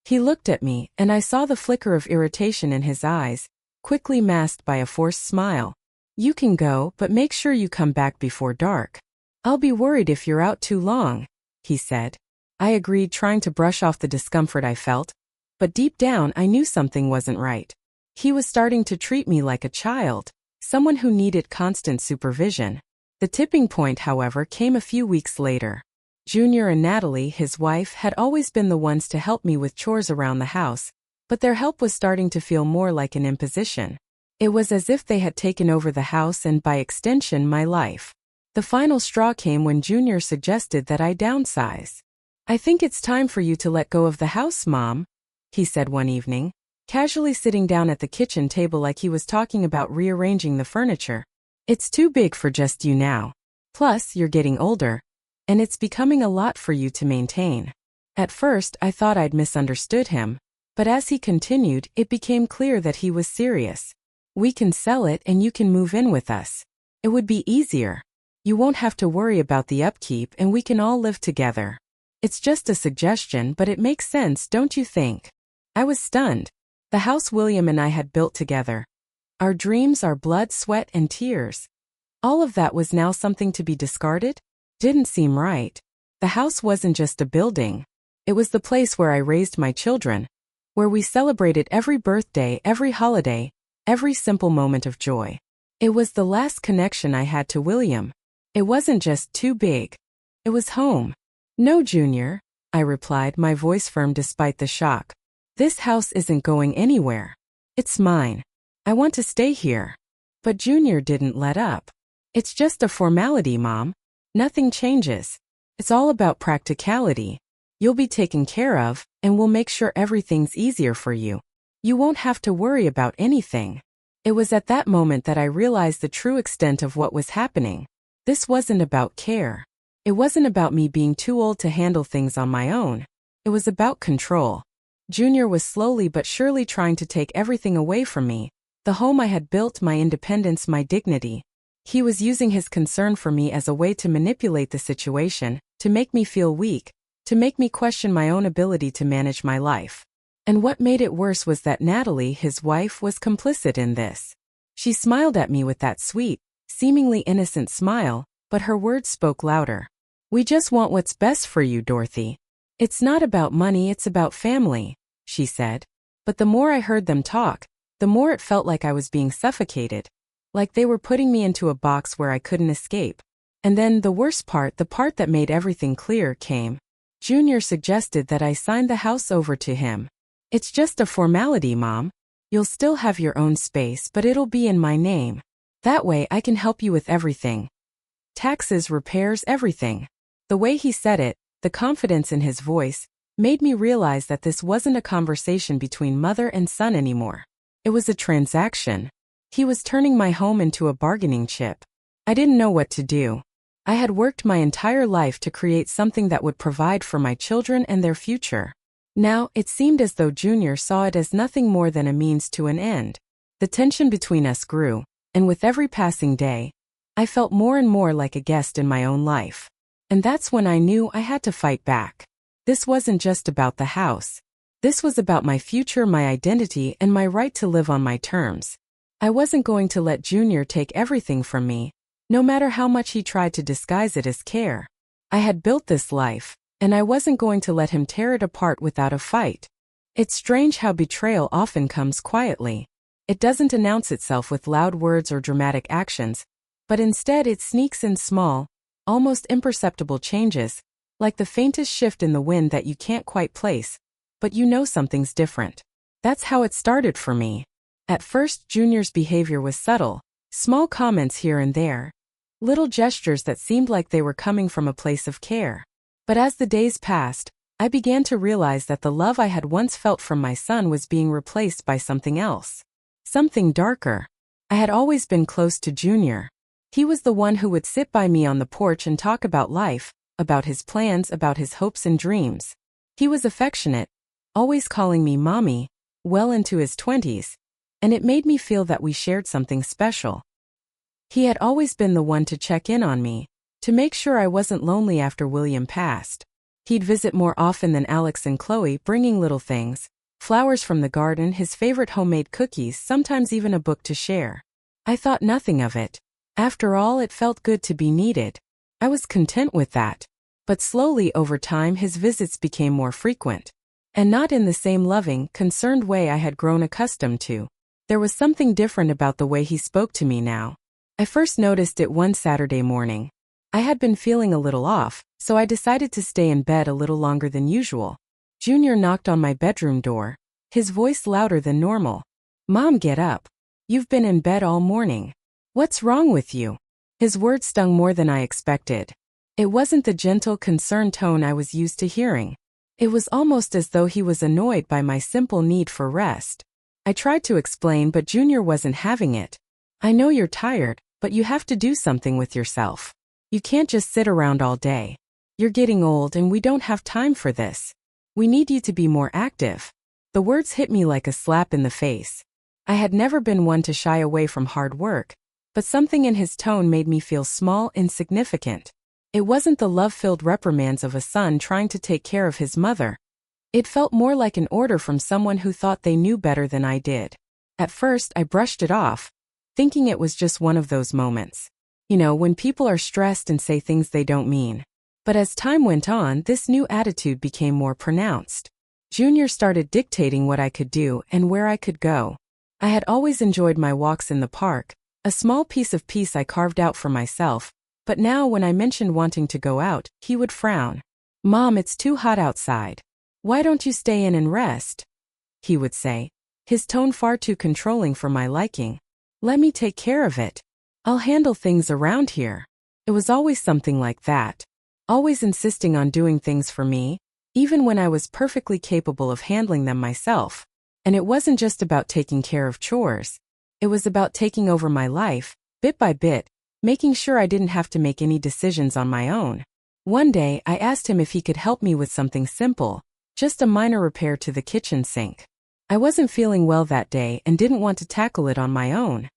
He looked at me, and I saw the flicker of irritation in his eyes, quickly masked by a forced smile. "You can go, but make sure you come back before dark. I'll be worried if you're out too long," he said. I agreed, trying to brush off the discomfort I felt, but deep down I knew something wasn't right. He was starting to treat me like a child, someone who needed constant supervision. The tipping point, however, came a few weeks later. Junior and Natalie, his wife, had always been the ones to help me with chores around the house, but their help was starting to feel more like an imposition. It was as if they had taken over the house and, by extension, my life. The final straw came when Junior suggested that I downsize. "I think it's time for you to let go of the house, Mom," he said one evening, casually sitting down at the kitchen table like he was talking about rearranging the furniture. "It's too big for just you now. Plus, you're getting older, and it's becoming a lot for you to maintain." At first, I thought I'd misunderstood him, but as he continued, it became clear that he was serious. "We can sell it and you can move in with us. It would be easier. You won't have to worry about the upkeep and we can all live together. It's just a suggestion, but it makes sense, don't you think?" I was stunned. The house William and I had built together. Our dreams, our blood, sweat, and tears. All of that was now something to be discarded? Didn't seem right. The house wasn't just a building. It was the place where I raised my children, where we celebrated every birthday, every holiday, every simple moment of joy. It was the last connection I had to William. It wasn't just too big. It was home. "No, Junior," I replied, my voice firm despite the shock. "This house isn't going anywhere. It's mine. I want to stay here." But Junior didn't let up. "It's just a formality, Mom. Nothing changes. It's all about practicality. You'll be taken care of, and we'll make sure everything's easier for you. You won't have to worry about anything." It was at that moment that I realized the true extent of what was happening. This wasn't about care. It wasn't about me being too old to handle things on my own. It was about control. Junior was slowly but surely trying to take everything away from me. The home I had built, my independence, my dignity. He was using his concern for me as a way to manipulate the situation, to make me feel weak, to make me question my own ability to manage my life. And what made it worse was that Natalie, his wife, was complicit in this. She smiled at me with that sweet, seemingly innocent smile, but her words spoke louder. "We just want what's best for you, Dorothy. It's not about money, it's about family," she said. But the more I heard them talk, the more it felt like I was being suffocated, like they were putting me into a box where I couldn't escape. And then the worst part, the part that made everything clear, came. Junior suggested that I sign the house over to him. "It's just a formality, Mom. You'll still have your own space, but it'll be in my name. That way I can help you with everything. Taxes, repairs, everything." The way he said it, the confidence in his voice, made me realize that this wasn't a conversation between mother and son anymore. It was a transaction. He was turning my home into a bargaining chip. I didn't know what to do. I had worked my entire life to create something that would provide for my children and their future. Now, it seemed as though Junior saw it as nothing more than a means to an end. The tension between us grew, and with every passing day, I felt more and more like a guest in my own life. And that's when I knew I had to fight back. This wasn't just about the house. This was about my future, my identity, and my right to live on my terms. I wasn't going to let Junior take everything from me, no matter how much he tried to disguise it as care. I had built this life, and I wasn't going to let him tear it apart without a fight. It's strange how betrayal often comes quietly. It doesn't announce itself with loud words or dramatic actions, but instead it sneaks in small, almost imperceptible changes, like the faintest shift in the wind that you can't quite place, but you know something's different. That's how it started for me. At first, Junior's behavior was subtle, small comments here and there, little gestures that seemed like they were coming from a place of care. But as the days passed, I began to realize that the love I had once felt from my son was being replaced by something else. Something darker. I had always been close to Junior. He was the one who would sit by me on the porch and talk about life, about his plans, about his hopes and dreams. He was affectionate, always calling me Mommy, well into his 20s, and it made me feel that we shared something special. He had always been the one to check in on me, to make sure I wasn't lonely after William passed. He'd visit more often than Alex and Chloe, bringing little things, flowers from the garden, his favorite homemade cookies, sometimes even a book to share. I thought nothing of it. After all, it felt good to be needed. I was content with that. But slowly over time his visits became more frequent. And not in the same loving, concerned way I had grown accustomed to. There was something different about the way he spoke to me now. I first noticed it one Saturday morning. I had been feeling a little off, so I decided to stay in bed a little longer than usual. Junior knocked on my bedroom door, his voice louder than normal. "Mom, get up. You've been in bed all morning. What's wrong with you?" His words stung more than I expected. It wasn't the gentle, concerned tone I was used to hearing. It was almost as though he was annoyed by my simple need for rest. I tried to explain, but Junior wasn't having it. "I know you're tired, but you have to do something with yourself. You can't just sit around all day. You're getting old and we don't have time for this. We need you to be more active." The words hit me like a slap in the face. I had never been one to shy away from hard work, but something in his tone made me feel small, insignificant. It wasn't the love-filled reprimands of a son trying to take care of his mother. It felt more like an order from someone who thought they knew better than I did. At first, I brushed it off, thinking it was just one of those moments. You know, when people are stressed and say things they don't mean. But as time went on, this new attitude became more pronounced. Junior started dictating what I could do and where I could go. I had always enjoyed my walks in the park, a small piece of peace I carved out for myself, but now when I mentioned wanting to go out, he would frown. "Mom, it's too hot outside. Why don't you stay in and rest?" he would say, his tone far too controlling for my liking. "Let me take care of it. I'll handle things around here." It was always something like that. Always insisting on doing things for me, even when I was perfectly capable of handling them myself. And it wasn't just about taking care of chores. It was about taking over my life, bit by bit, making sure I didn't have to make any decisions on my own. One day, I asked him if he could help me with something simple, just a minor repair to the kitchen sink. I wasn't feeling well that day and didn't want to tackle it on my own.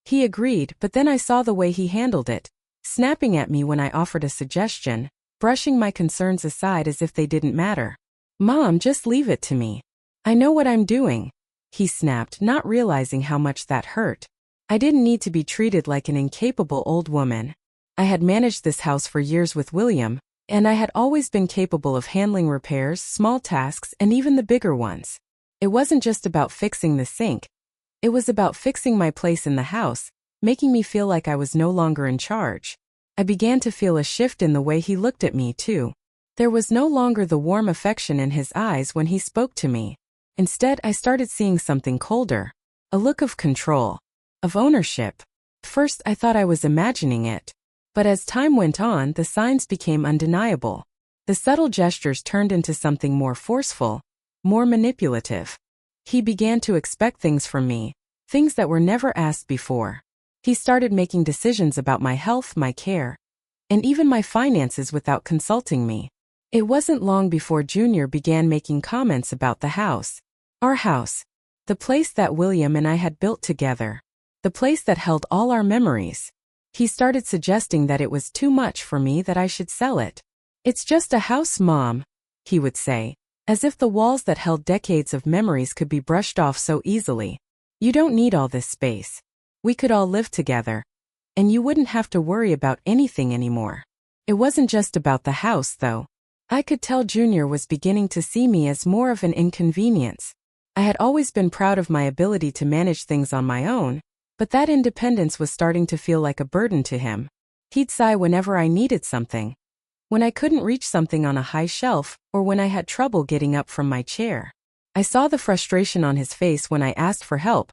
He agreed, but then I saw the way he handled it, snapping at me when I offered a suggestion, brushing my concerns aside as if they didn't matter. "Mom, just leave it to me. I know what I'm doing," he snapped, not realizing how much that hurt. I didn't need to be treated like an incapable old woman. I had managed this house for years with William, and I had always been capable of handling repairs, small tasks, and even the bigger ones. It wasn't just about fixing the sink. It was about fixing my place in the house, making me feel like I was no longer in charge. I began to feel a shift in the way he looked at me, too. There was no longer the warm affection in his eyes when he spoke to me. Instead, I started seeing something colder. A look of control. Of ownership. First, I thought I was imagining it. But as time went on, the signs became undeniable. The subtle gestures turned into something more forceful, more manipulative. He began to expect things from me, things that were never asked before. He started making decisions about my health, my care, and even my finances without consulting me. It wasn't long before Junior began making comments about the house. Our house. The place that William and I had built together. The place that held all our memories. He started suggesting that it was too much for me, that I should sell it. "It's just a house, Mom," he would say, as if the walls that held decades of memories could be brushed off so easily. "You don't need all this space. We could all live together, and you wouldn't have to worry about anything anymore." It wasn't just about the house, though. I could tell Junior was beginning to see me as more of an inconvenience. I had always been proud of my ability to manage things on my own, but that independence was starting to feel like a burden to him. He'd sigh whenever I needed something, when I couldn't reach something on a high shelf, or when I had trouble getting up from my chair. I saw the frustration on his face when I asked for help,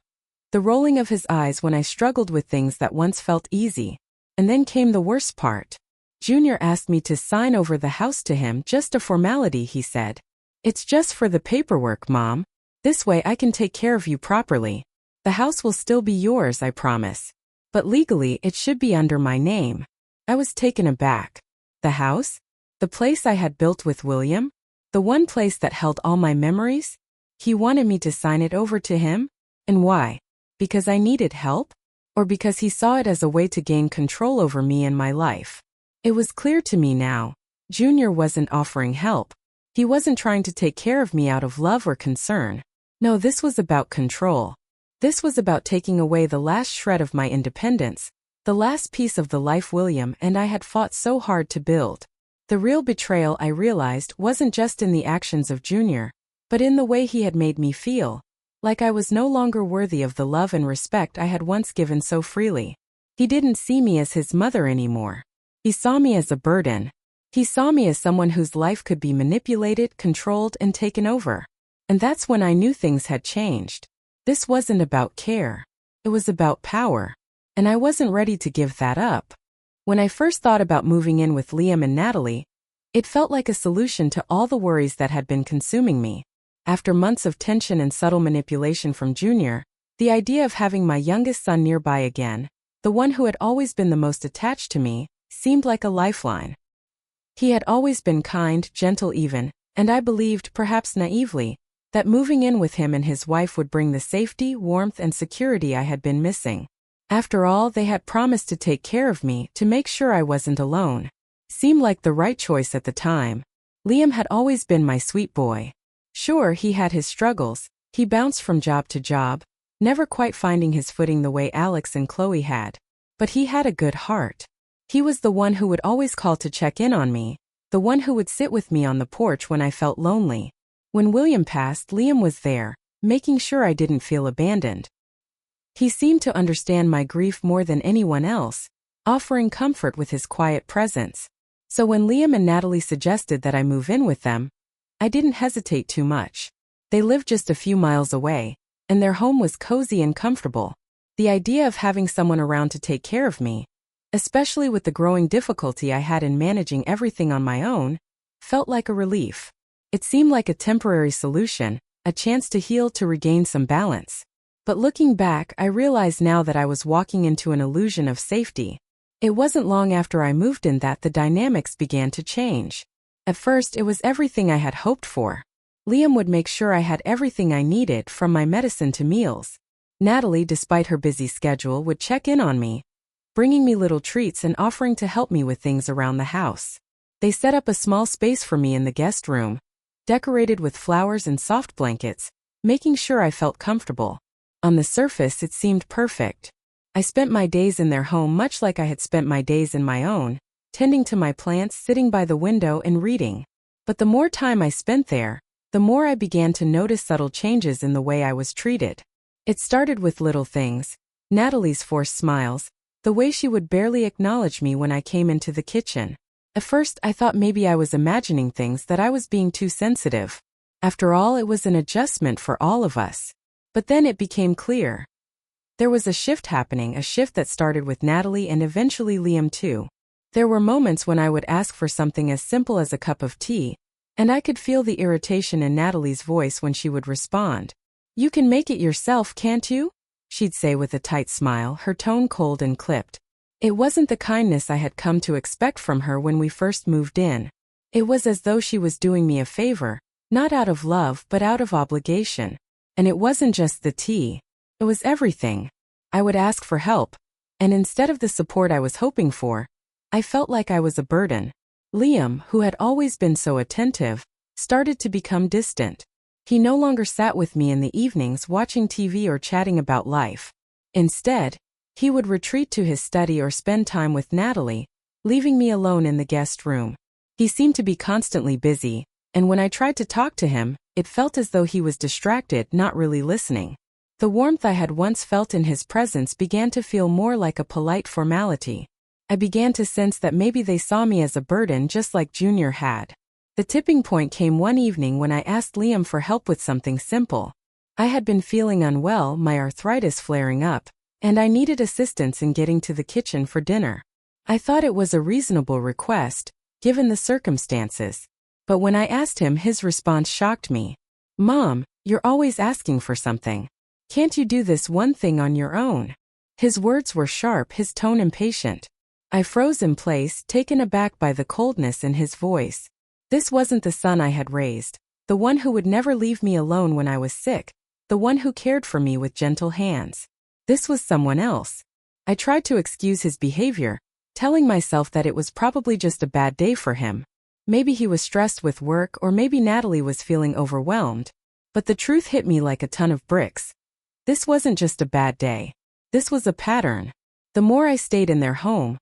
the rolling of his eyes when I struggled with things that once felt easy. And then came the worst part. Junior asked me to sign over the house to him, just a formality, he said. "It's just for the paperwork, Mom. This way I can take care of you properly. The house will still be yours, I promise. But legally it should be under my name." I was taken aback. The house? The place I had built with William? The one place that held all my memories? He wanted me to sign it over to him? And why? Because I needed help? Or because he saw it as a way to gain control over me and my life? It was clear to me now. Junior wasn't offering help. He wasn't trying to take care of me out of love or concern. No, this was about control. This was about taking away the last shred of my independence, the last piece of the life William and I had fought so hard to build. The real betrayal, I realized, wasn't just in the actions of Junior, but in the way he had made me feel, like I was no longer worthy of the love and respect I had once given so freely. He didn't see me as his mother anymore. He saw me as a burden. He saw me as someone whose life could be manipulated, controlled, and taken over. And that's when I knew things had changed. This wasn't about care. It was about power. And I wasn't ready to give that up. When I first thought about moving in with Liam and Natalie, it felt like a solution to all the worries that had been consuming me. After months of tension and subtle manipulation from Junior, the idea of having my youngest son nearby again, the one who had always been the most attached to me, seemed like a lifeline. He had always been kind, gentle even, and I believed, perhaps naively, that moving in with him and his wife would bring the safety, warmth, and security I had been missing. After all, they had promised to take care of me, to make sure I wasn't alone. Seemed like the right choice at the time. Liam had always been my sweet boy. Sure, he had his struggles. He bounced from job to job, never quite finding his footing the way Alex and Chloe had. But he had a good heart. He was the one who would always call to check in on me, the one who would sit with me on the porch when I felt lonely. When William passed, Liam was there, making sure I didn't feel abandoned. He seemed to understand my grief more than anyone else, offering comfort with his quiet presence. So when Liam and Natalie suggested that I move in with them, I didn't hesitate too much. They lived just a few miles away, and their home was cozy and comfortable. The idea of having someone around to take care of me, especially with the growing difficulty I had in managing everything on my own, felt like a relief. It seemed like a temporary solution, a chance to heal, to regain some balance. But looking back, I realize now that I was walking into an illusion of safety. It wasn't long after I moved in that the dynamics began to change. At first, it was everything I had hoped for. Liam would make sure I had everything I needed, from my medicine to meals. Natalie, despite her busy schedule, would check in on me, bringing me little treats and offering to help me with things around the house. They set up a small space for me in the guest room, decorated with flowers and soft blankets, making sure I felt comfortable. On the surface, it seemed perfect. I spent my days in their home much like I had spent my days in my own, tending to my plants, sitting by the window, and reading. But the more time I spent there, the more I began to notice subtle changes in the way I was treated. It started with little things: Natalie's forced smiles, the way she would barely acknowledge me when I came into the kitchen. At first, I thought maybe I was imagining things, that I was being too sensitive. After all, it was an adjustment for all of us. But then it became clear. There was a shift happening, a shift that started with Natalie and eventually Liam too. There were moments when I would ask for something as simple as a cup of tea, and I could feel the irritation in Natalie's voice when she would respond. "You can make it yourself, can't you?" she'd say with a tight smile, her tone cold and clipped. It wasn't the kindness I had come to expect from her when we first moved in. It was as though she was doing me a favor, not out of love but out of obligation. And it wasn't just the tea. It was everything. I would ask for help, and instead of the support I was hoping for, I felt like I was a burden. Liam, who had always been so attentive, started to become distant. He no longer sat with me in the evenings watching TV or chatting about life. Instead, he would retreat to his study or spend time with Natalie, leaving me alone in the guest room. He seemed to be constantly busy, and when I tried to talk to him, it felt as though he was distracted, not really listening. The warmth I had once felt in his presence began to feel more like a polite formality. I began to sense that maybe they saw me as a burden, just like Junior had. The tipping point came one evening when I asked Liam for help with something simple. I had been feeling unwell, my arthritis flaring up, and I needed assistance in getting to the kitchen for dinner. I thought it was a reasonable request, given the circumstances. But when I asked him, his response shocked me. "Mom, you're always asking for something. Can't you do this one thing on your own?" His words were sharp, his tone impatient. I froze in place, taken aback by the coldness in his voice. This wasn't the son I had raised, the one who would never leave me alone when I was sick, the one who cared for me with gentle hands. This was someone else. I tried to excuse his behavior, telling myself that it was probably just a bad day for him. Maybe he was stressed with work, or maybe Natalie was feeling overwhelmed. But the truth hit me like a ton of bricks. This wasn't just a bad day. This was a pattern. The more I stayed in their home,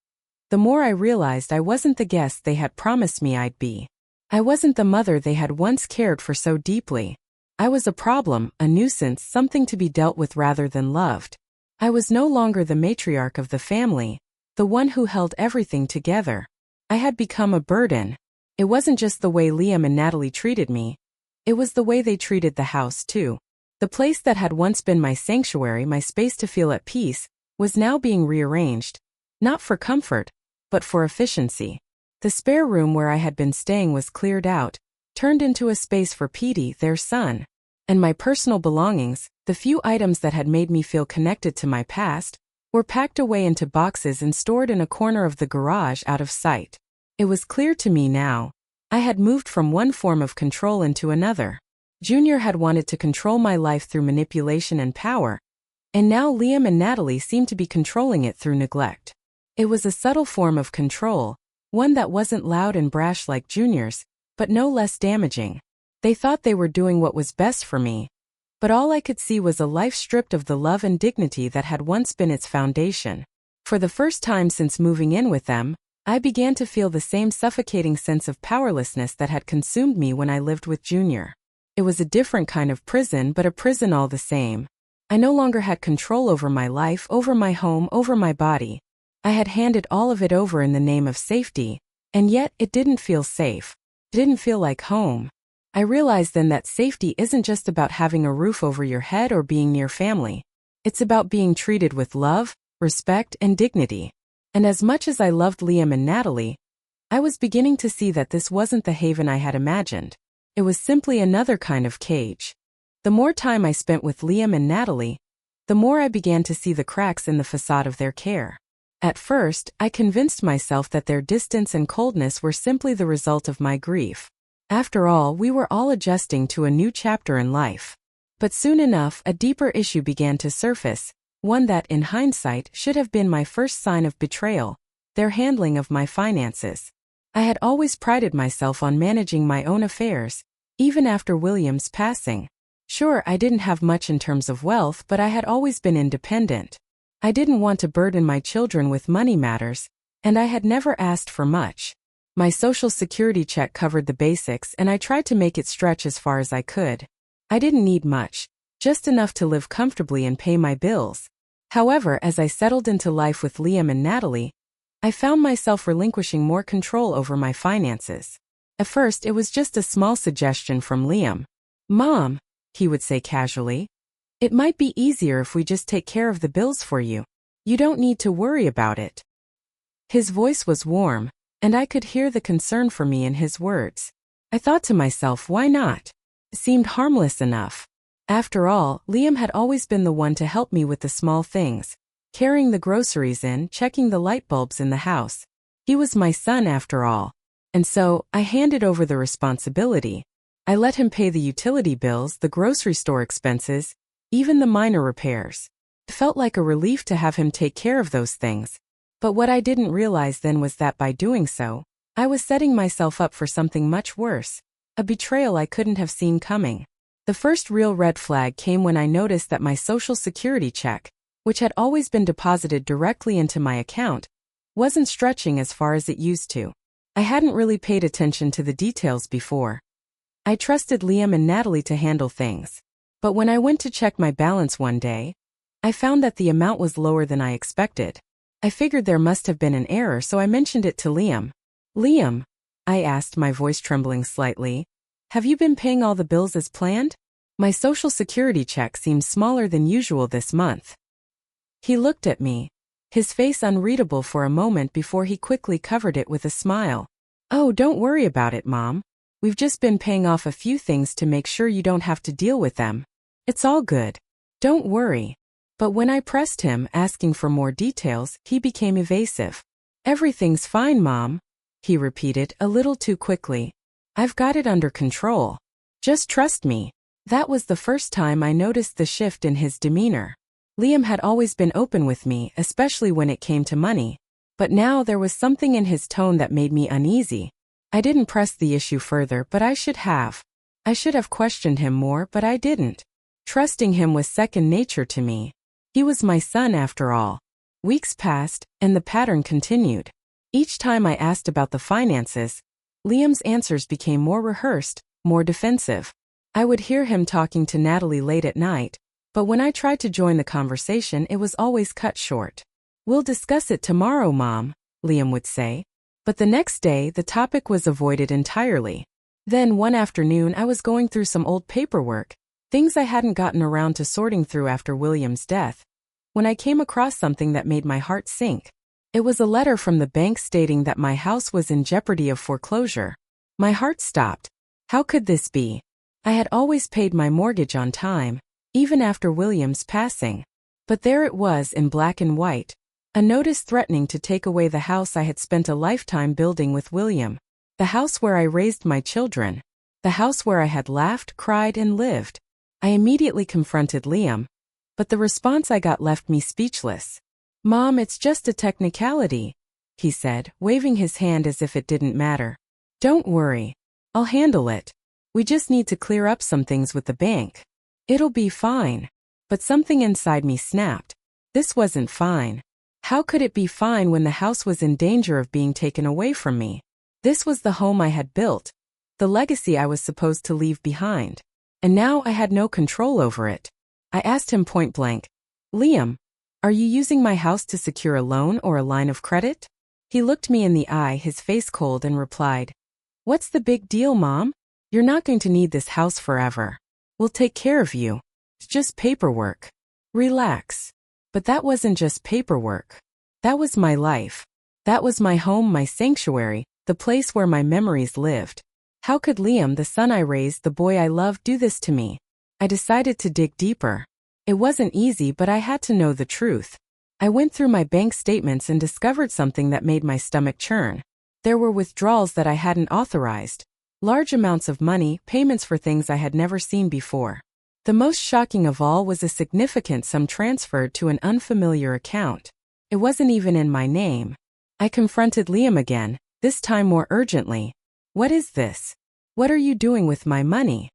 the more I realized I wasn't the guest they had promised me I'd be. I wasn't the mother they had once cared for so deeply. I was a problem, a nuisance, something to be dealt with rather than loved. I was no longer the matriarch of the family, the one who held everything together. I had become a burden, It wasn't just the way Liam and Natalie treated me. It was the way they treated the house, too. The place that had once been my sanctuary, my space to feel at peace, was now being rearranged. Not for comfort, but for efficiency. The spare room where I had been staying was cleared out, turned into a space for Petey, their son. And my personal belongings, the few items that had made me feel connected to my past, were packed away into boxes and stored in a corner of the garage out of sight. It was clear to me now. I had moved from one form of control into another. Junior had wanted to control my life through manipulation and power, and now Liam and Natalie seemed to be controlling it through neglect. It was a subtle form of control, one that wasn't loud and brash like Junior's, but no less damaging. They thought they were doing what was best for me, but all I could see was a life stripped of the love and dignity that had once been its foundation. For the first time since moving in with them, I began to feel the same suffocating sense of powerlessness that had consumed me when I lived with Junior. It was a different kind of prison, but a prison all the same. I no longer had control over my life, over my home, over my body. I had handed all of it over in the name of safety, and yet it didn't feel safe. It didn't feel like home. I realized then that safety isn't just about having a roof over your head or being near family. It's about being treated with love, respect, and dignity. And as much as I loved Liam and Natalie, I was beginning to see that this wasn't the haven I had imagined. It was simply another kind of cage. The more time I spent with Liam and Natalie, the more I began to see the cracks in the facade of their care. At first, I convinced myself that their distance and coldness were simply the result of my grief. After all, we were all adjusting to a new chapter in life. But soon enough, a deeper issue began to surface, one that, in hindsight, should have been my first sign of betrayal: their handling of my finances. I had always prided myself on managing my own affairs, even after William's passing. Sure, I didn't have much in terms of wealth, but I had always been independent. I didn't want to burden my children with money matters, and I had never asked for much. My Social Security check covered the basics, and I tried to make it stretch as far as I could. I didn't need much, just enough to live comfortably and pay my bills. However, as I settled into life with Liam and Natalie, I found myself relinquishing more control over my finances. At first, it was just a small suggestion from Liam. "Mom," he would say casually, "it might be easier if we just take care of the bills for you. You don't need to worry about it." His voice was warm, and I could hear the concern for me in his words. I thought to myself, why not? It seemed harmless enough. After all, Liam had always been the one to help me with the small things, carrying the groceries in, checking the light bulbs in the house. He was my son after all. And so, I handed over the responsibility. I let him pay the utility bills, the grocery store expenses, even the minor repairs. It felt like a relief to have him take care of those things. But what I didn't realize then was that by doing so, I was setting myself up for something much worse, a betrayal I couldn't have seen coming. The first real red flag came when I noticed that my Social Security check, which had always been deposited directly into my account, wasn't stretching as far as it used to. I hadn't really paid attention to the details before. I trusted Liam and Natalie to handle things. But when I went to check my balance one day, I found that the amount was lower than I expected. I figured there must have been an error, so I mentioned it to Liam. "Liam," I asked, my voice trembling slightly, "have you been paying all the bills as planned? My Social Security check seems smaller than usual this month." He looked at me, his face unreadable for a moment before he quickly covered it with a smile. "Oh, don't worry about it, Mom. We've just been paying off a few things to make sure you don't have to deal with them. It's all good. Don't worry." But when I pressed him, asking for more details, he became evasive. "Everything's fine, Mom," he repeated, a little too quickly. "I've got it under control. Just trust me." That was the first time I noticed the shift in his demeanor. Liam had always been open with me, especially when it came to money. But now there was something in his tone that made me uneasy. I didn't press the issue further, but I should have. I should have questioned him more, but I didn't. Trusting him was second nature to me. He was my son after all. Weeks passed, and the pattern continued. Each time I asked about the finances, Liam's answers became more rehearsed, more defensive. I would hear him talking to Natalie late at night, but when I tried to join the conversation, it was always cut short. "We'll discuss it tomorrow, Mom," Liam would say. But the next day, the topic was avoided entirely. Then one afternoon I was going through some old paperwork, things I hadn't gotten around to sorting through after William's death, when I came across something that made my heart sink. It was a letter from the bank stating that my house was in jeopardy of foreclosure. My heart stopped. How could this be? I had always paid my mortgage on time, even after William's passing. But there it was in black and white, a notice threatening to take away the house I had spent a lifetime building with William, the house where I raised my children, the house where I had laughed, cried, and lived. I immediately confronted Liam, but the response I got left me speechless. "Mom, it's just a technicality," he said, waving his hand as if it didn't matter. "Don't worry. I'll handle it. We just need to clear up some things with the bank. It'll be fine." But something inside me snapped. This wasn't fine. How could it be fine when the house was in danger of being taken away from me? This was the home I had built, the legacy I was supposed to leave behind. And now I had no control over it. I asked him point blank, "Liam, are you using my house to secure a loan or a line of credit?" He looked me in the eye, his face cold, and replied, "What's the big deal, Mom? You're not going to need this house forever. We'll take care of you. It's just paperwork. Relax." But that wasn't just paperwork. That was my life. That was my home, my sanctuary, the place where my memories lived. How could Liam, the son I raised, the boy I loved, do this to me? I decided to dig deeper. It wasn't easy, but I had to know the truth. I went through my bank statements and discovered something that made my stomach churn. There were withdrawals that I hadn't authorized, large amounts of money, payments for things I had never seen before. The most shocking of all was a significant sum transferred to an unfamiliar account. It wasn't even in my name. I confronted Liam again, this time more urgently. "What is this? What are you doing with my money?"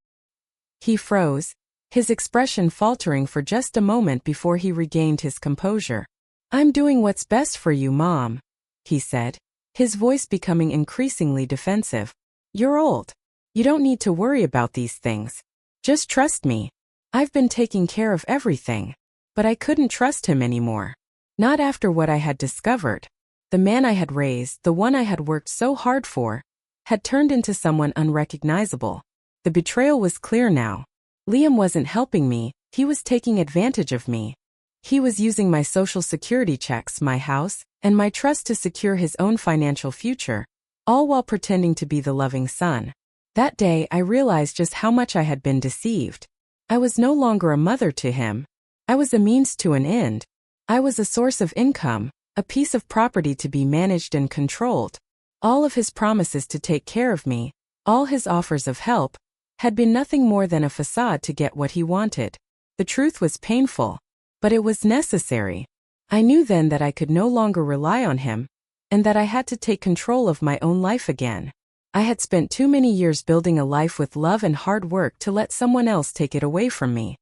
He froze, his expression faltering for just a moment before he regained his composure. "I'm doing what's best for you, Mom," he said, his voice becoming increasingly defensive. "You're old. You don't need to worry about these things. Just trust me. I've been taking care of everything." But I couldn't trust him anymore. Not after what I had discovered. The man I had raised, the one I had worked so hard for, had turned into someone unrecognizable. The betrayal was clear now. Liam wasn't helping me, he was taking advantage of me. He was using my social security checks, my house, and my trust to secure his own financial future, all while pretending to be the loving son. That day I realized just how much I had been deceived. I was no longer a mother to him. I was a means to an end. I was a source of income, a piece of property to be managed and controlled. All of his promises to take care of me, all his offers of help, had been nothing more than a facade to get what he wanted. The truth was painful, but it was necessary. I knew then that I could no longer rely on him, and that I had to take control of my own life again. I had spent too many years building a life with love and hard work to let someone else take it away from me.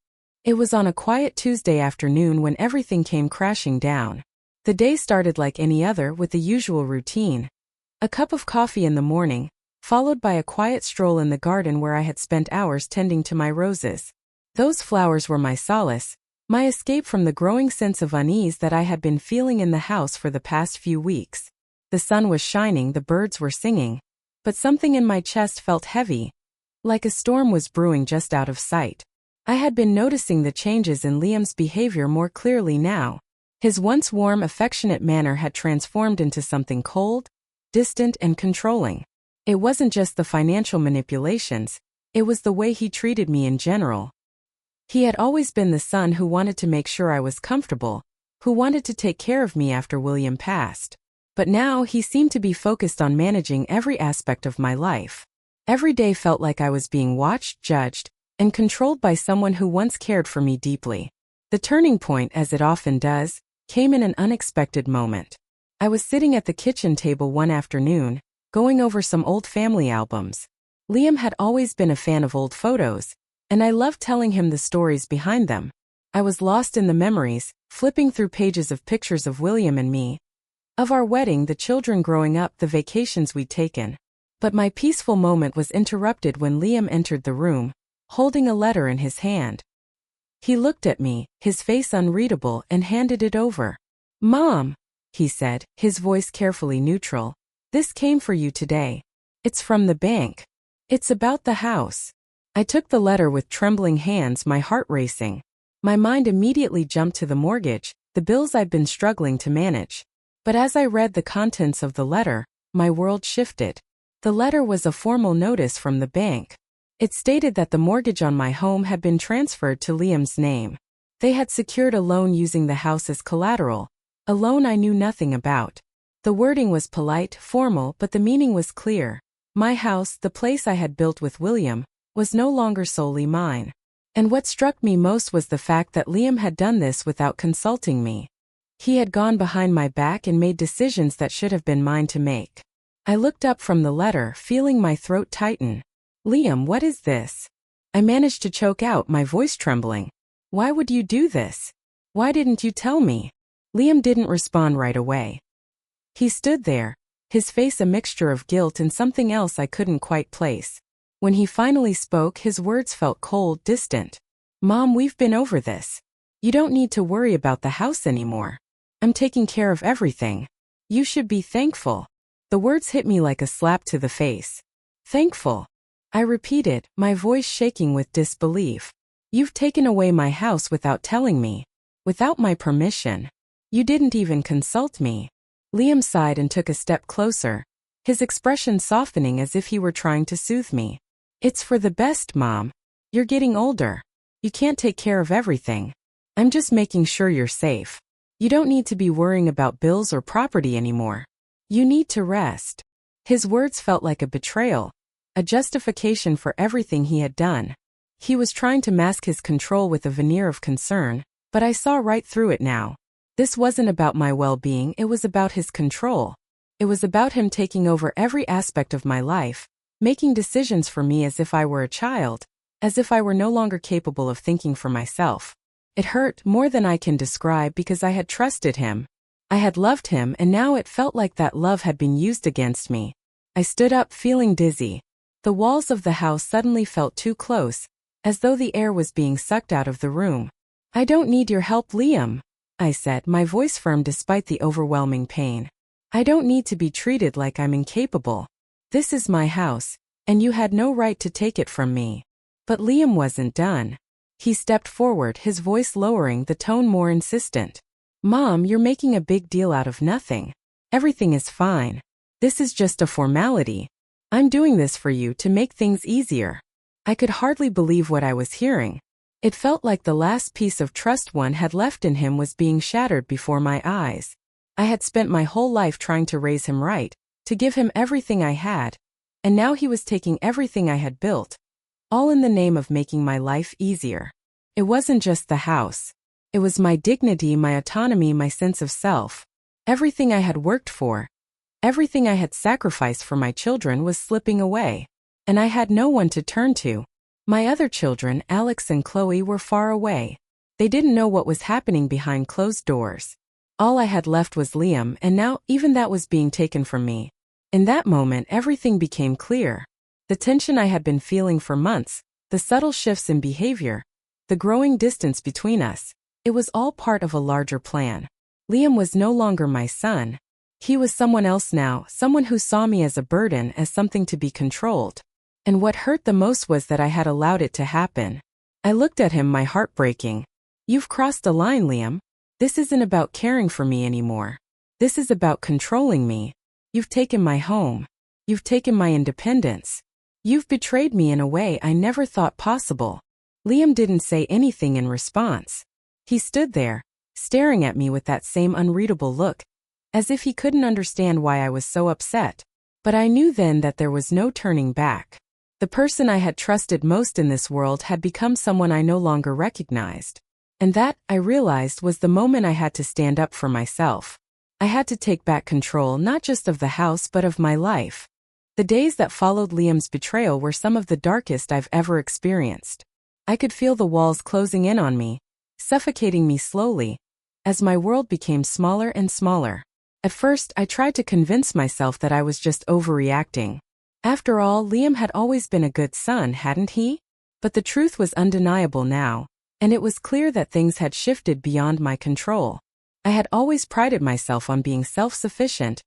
It was on a quiet Tuesday afternoon when everything came crashing down. The day started like any other, with the usual routine. A cup of coffee in the morning, followed by a quiet stroll in the garden where I had spent hours tending to my roses. Those flowers were my solace, my escape from the growing sense of unease that I had been feeling in the house for the past few weeks. The sun was shining, the birds were singing, but something in my chest felt heavy, like a storm was brewing just out of sight. I had been noticing the changes in Liam's behavior more clearly now. His once warm, affectionate manner had transformed into something cold, distant, and controlling. It wasn't just the financial manipulations, it was the way he treated me in general. He had always been the son who wanted to make sure I was comfortable, who wanted to take care of me after William passed. But now he seemed to be focused on managing every aspect of my life. Every day felt like I was being watched, judged, and controlled by someone who once cared for me deeply. The turning point, as it often does, came in an unexpected moment. I was sitting at the kitchen table one afternoon, going over some old family albums. Liam had always been a fan of old photos, and I loved telling him the stories behind them. I was lost in the memories, flipping through pages of pictures of William and me, of our wedding, the children growing up, the vacations we'd taken. But my peaceful moment was interrupted when Liam entered the room, holding a letter in his hand. He looked at me, his face unreadable, and handed it over. "Mom," he said, his voice carefully neutral, This came for you today. It's from the bank. It's about the house. I took the letter with trembling hands, my heart racing. My mind immediately jumped to the mortgage, the bills I'd been struggling to manage. But as I read the contents of the letter, my world shifted. The letter was a formal notice from the bank. It stated that the mortgage on my home had been transferred to Liam's name. They had secured a loan using the house as collateral, a loan I knew nothing about. The wording was polite, formal, but the meaning was clear. My house, the place I had built with William, was no longer solely mine. And what struck me most was the fact that Liam had done this without consulting me. He had gone behind my back and made decisions that should have been mine to make. I looked up from the letter, feeling my throat tighten. Liam, what is this? I managed to choke out, my voice trembling. Why would you do this? Why didn't you tell me? Liam didn't respond right away. He stood there, his face a mixture of guilt and something else I couldn't quite place. When he finally spoke, his words felt cold, distant. Mom, we've been over this. You don't need to worry about the house anymore. I'm taking care of everything. You should be thankful. The words hit me like a slap to the face. Thankful. I repeated, my voice shaking with disbelief. You've taken away my house without telling me. Without my permission. You didn't even consult me. Liam sighed and took a step closer, his expression softening as if he were trying to soothe me. It's for the best, Mom. You're getting older. You can't take care of everything. I'm just making sure you're safe. You don't need to be worrying about bills or property anymore. You need to rest. His words felt like a betrayal, a justification for everything he had done. He was trying to mask his control with a veneer of concern, but I saw right through it now. This wasn't about my well-being, it was about his control. It was about him taking over every aspect of my life, making decisions for me as if I were a child, as if I were no longer capable of thinking for myself. It hurt more than I can describe because I had trusted him. I had loved him, and now it felt like that love had been used against me. I stood up, feeling dizzy. The walls of the house suddenly felt too close, as though the air was being sucked out of the room. I don't need your help, Liam, I said, my voice firm despite the overwhelming pain. I don't need to be treated like I'm incapable. This is my house, and you had no right to take it from me. But Liam wasn't done. He stepped forward, his voice lowering, the tone more insistent. Mom, you're making a big deal out of nothing. Everything is fine. This is just a formality. I'm doing this for you to make things easier. I could hardly believe what I was hearing. It felt like the last piece of trust one had left in him was being shattered before my eyes. I had spent my whole life trying to raise him right, to give him everything I had, and now he was taking everything I had built, all in the name of making my life easier. It wasn't just the house. It was my dignity, my autonomy, my sense of self. Everything I had worked for, everything I had sacrificed for my children was slipping away, and I had no one to turn to. My other children, Alex and Chloe, were far away. They didn't know what was happening behind closed doors. All I had left was Liam, and now even that was being taken from me. In that moment, everything became clear. The tension I had been feeling for months, the subtle shifts in behavior, the growing distance between us, it was all part of a larger plan. Liam was no longer my son. He was someone else now, someone who saw me as a burden, as something to be controlled. And what hurt the most was that I had allowed it to happen. I looked at him, my heart breaking. You've crossed a line, Liam. This isn't about caring for me anymore. This is about controlling me. You've taken my home. You've taken my independence. You've betrayed me in a way I never thought possible. Liam didn't say anything in response. He stood there, staring at me with that same unreadable look, as if he couldn't understand why I was so upset. But I knew then that there was no turning back. The person I had trusted most in this world had become someone I no longer recognized. And that, I realized, was the moment I had to stand up for myself. I had to take back control not just of the house but of my life. The days that followed Liam's betrayal were some of the darkest I've ever experienced. I could feel the walls closing in on me, suffocating me slowly, as my world became smaller and smaller. At first, I tried to convince myself that I was just overreacting. After all, Liam had always been a good son, hadn't he? But the truth was undeniable now, and it was clear that things had shifted beyond my control. I had always prided myself on being self-sufficient,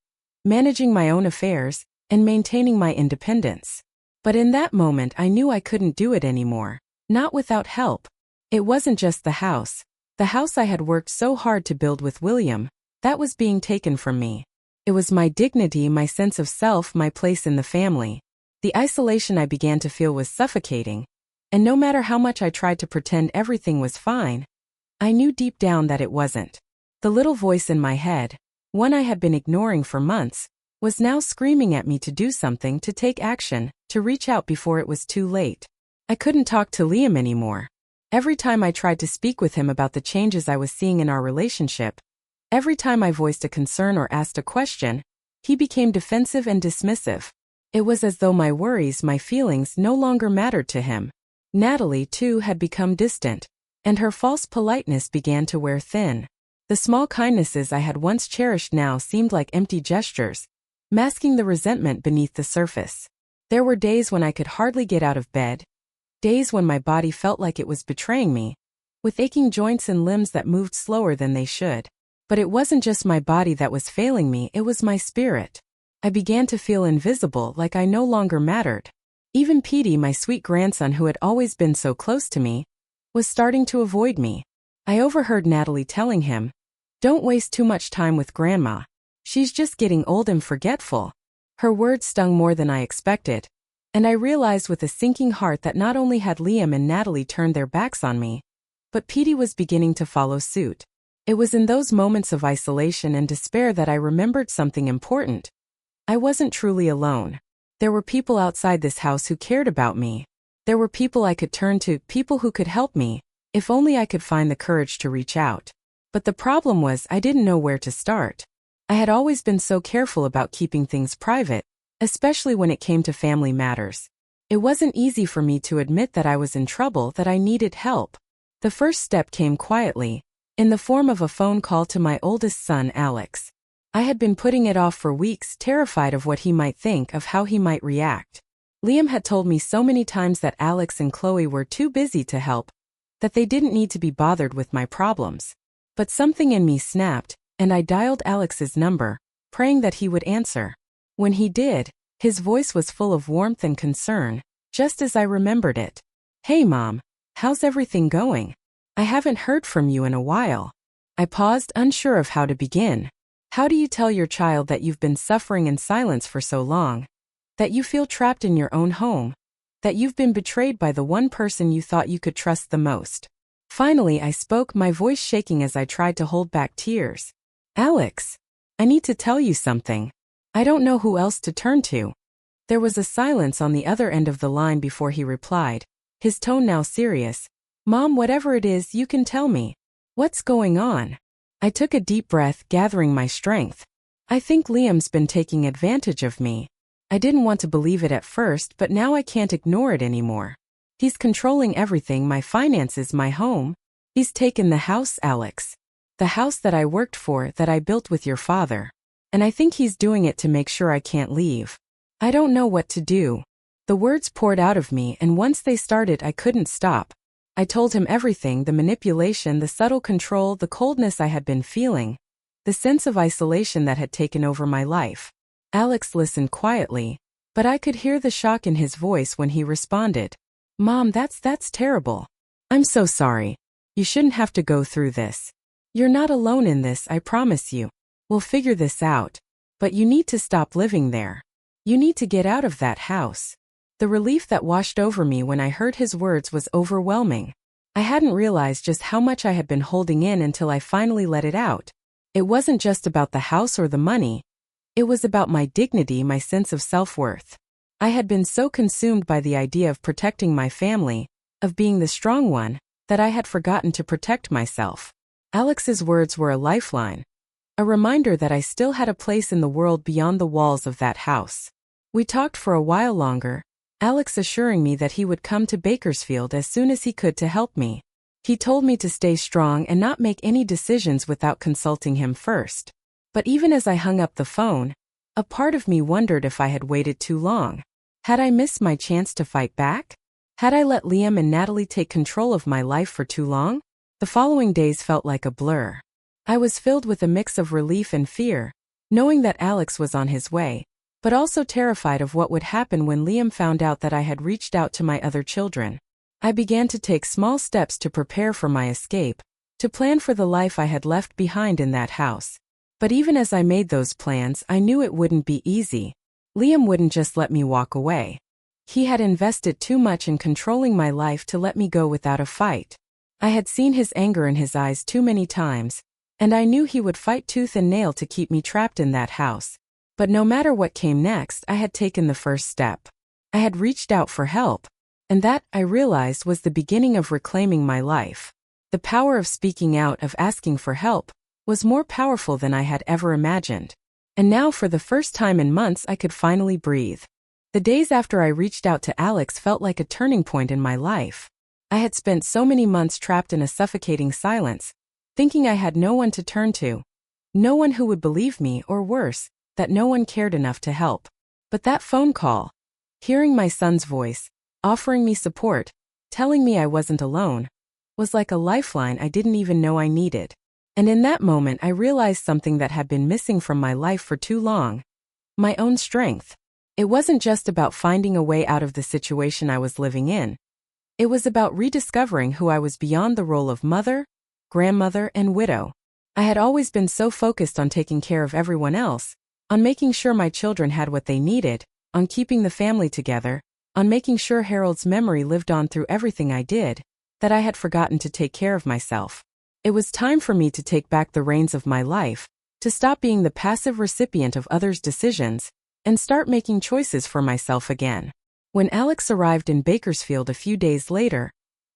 managing my own affairs, and maintaining my independence. But in that moment I knew I couldn't do it anymore. Not without help. It wasn't just the house. The house I had worked so hard to build with William, that was being taken from me. It was my dignity, my sense of self, my place in the family. The isolation I began to feel was suffocating, and no matter how much I tried to pretend everything was fine, I knew deep down that it wasn't. The little voice in my head, one I had been ignoring for months, was now screaming at me to do something, to take action, to reach out before it was too late. I couldn't talk to Liam anymore. Every time I tried to speak with him about the changes I was seeing in our relationship, every time I voiced a concern or asked a question, he became defensive and dismissive. It was as though my worries, my feelings, no longer mattered to him. Natalie, too, had become distant, and her false politeness began to wear thin. The small kindnesses I had once cherished now seemed like empty gestures, masking the resentment beneath the surface. There were days when I could hardly get out of bed, days when my body felt like it was betraying me, with aching joints and limbs that moved slower than they should. But it wasn't just my body that was failing me, it was my spirit. I began to feel invisible, like I no longer mattered. Even Petey, my sweet grandson who had always been so close to me, was starting to avoid me. I overheard Natalie telling him, "Don't waste too much time with Grandma. She's just getting old and forgetful." Her words stung more than I expected, and I realized with a sinking heart that not only had Liam and Natalie turned their backs on me, but Petey was beginning to follow suit. It was in those moments of isolation and despair that I remembered something important. I wasn't truly alone. There were people outside this house who cared about me. There were people I could turn to, people who could help me, if only I could find the courage to reach out. But the problem was I didn't know where to start. I had always been so careful about keeping things private, especially when it came to family matters. It wasn't easy for me to admit that I was in trouble, that I needed help. The first step came quietly, in the form of a phone call to my oldest son, Alex. I had been putting it off for weeks, terrified of what he might think, of how he might react. Liam had told me so many times that Alex and Chloe were too busy to help, that they didn't need to be bothered with my problems. But something in me snapped, and I dialed Alex's number, praying that he would answer. When he did, his voice was full of warmth and concern, just as I remembered it. "Hey Mom, how's everything going? I haven't heard from you in a while." I paused, unsure of how to begin. How do you tell your child that you've been suffering in silence for so long? That you feel trapped in your own home? That you've been betrayed by the one person you thought you could trust the most? Finally I spoke, my voice shaking as I tried to hold back tears. "Alex, I need to tell you something. I don't know who else to turn to." There was a silence on the other end of the line before he replied, his tone now serious. "Mom, whatever it is, you can tell me. What's going on?" I took a deep breath, gathering my strength. "I think Liam's been taking advantage of me." I didn't want to believe it at first, but now I can't ignore it anymore. "He's controlling everything, my finances, my home. He's taken the house, Alex. The house that I worked for, that I built with your father. And I think he's doing it to make sure I can't leave. I don't know what to do." The words poured out of me, and once they started I couldn't stop. I told him everything, the manipulation, the subtle control, the coldness I had been feeling, the sense of isolation that had taken over my life. Alex listened quietly, but I could hear the shock in his voice when he responded. "Mom, that's terrible. I'm so sorry. You shouldn't have to go through this. You're not alone in this, I promise you. We'll figure this out. But you need to stop living there. You need to get out of that house." The relief that washed over me when I heard his words was overwhelming. I hadn't realized just how much I had been holding in until I finally let it out. It wasn't just about the house or the money. It was about my dignity, my sense of self-worth. I had been so consumed by the idea of protecting my family, of being the strong one, that I had forgotten to protect myself. Alex's words were a lifeline, a reminder that I still had a place in the world beyond the walls of that house. We talked for a while longer, Alex assuring me that he would come to Bakersfield as soon as he could to help me. He told me to stay strong and not make any decisions without consulting him first. But even as I hung up the phone, a part of me wondered if I had waited too long. Had I missed my chance to fight back? Had I let Liam and Natalie take control of my life for too long? The following days felt like a blur. I was filled with a mix of relief and fear. knowing that Alex was on his way, but also terrified of what would happen when Liam found out that I had reached out to my other children. I began to take small steps to prepare for my escape, to plan for the life I had left behind in that house. But even as I made those plans, I knew it wouldn't be easy. Liam wouldn't just let me walk away. He had invested too much in controlling my life to let me go without a fight. I had seen his anger in his eyes too many times, and I knew he would fight tooth and nail to keep me trapped in that house. But no matter what came next, I had taken the first step. I had reached out for help. And that, I realized, was the beginning of reclaiming my life. The power of speaking out, of asking for help, was more powerful than I had ever imagined. And now, for the first time in months, I could finally breathe. The days after I reached out to Alex felt like a turning point in my life. I had spent so many months trapped in a suffocating silence, thinking I had no one to turn to. No one who would believe me, or worse, that no one cared enough to help. But that phone call, hearing my son's voice, offering me support, telling me I wasn't alone, was like a lifeline I didn't even know I needed. And in that moment I realized something that had been missing from my life for too long. My own strength. It wasn't just about finding a way out of the situation I was living in. It was about rediscovering who I was beyond the role of mother, grandmother, and widow. I had always been so focused on taking care of everyone else, on making sure my children had what they needed, on keeping the family together, on making sure Harold's memory lived on through everything I did, that I had forgotten to take care of myself. It was time for me to take back the reins of my life, to stop being the passive recipient of others' decisions, and start making choices for myself again. When Alex arrived in Bakersfield a few days later,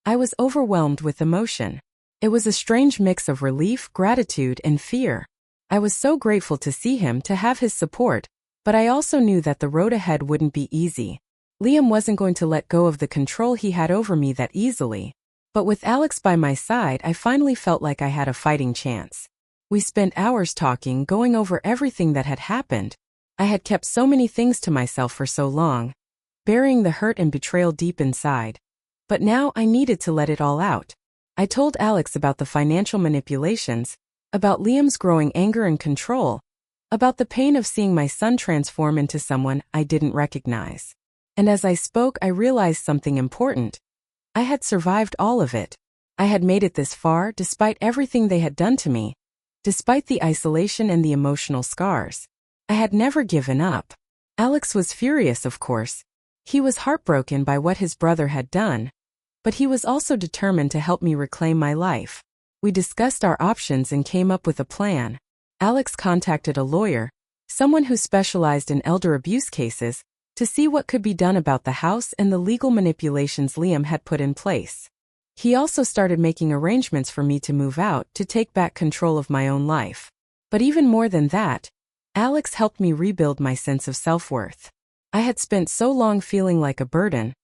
I was overwhelmed with emotion. It was a strange mix of relief, gratitude, and fear. I was so grateful to see him, to have his support, but I also knew that the road ahead wouldn't be easy. Liam wasn't going to let go of the control he had over me that easily. But with Alex by my side, I finally felt like I had a fighting chance. We spent hours talking, going over everything that had happened. I had kept so many things to myself for so long, burying the hurt and betrayal deep inside. But now I needed to let it all out. I told Alex about the financial manipulations, about Liam's growing anger and control, about the pain of seeing my son transform into someone I didn't recognize. And as I spoke, I realized something important. I had survived all of it. I had made it this far despite everything they had done to me, despite the isolation and the emotional scars. I had never given up. Alex was furious, of course. He was heartbroken by what his brother had done, but he was also determined to help me reclaim my life. We discussed our options and came up with a plan. Alex contacted a lawyer, someone who specialized in elder abuse cases, to see what could be done about the house and the legal manipulations Liam had put in place. He also started making arrangements for me to move out, to take back control of my own life. But even more than that, Alex helped me rebuild my sense of self-worth. I had spent so long feeling like a burden,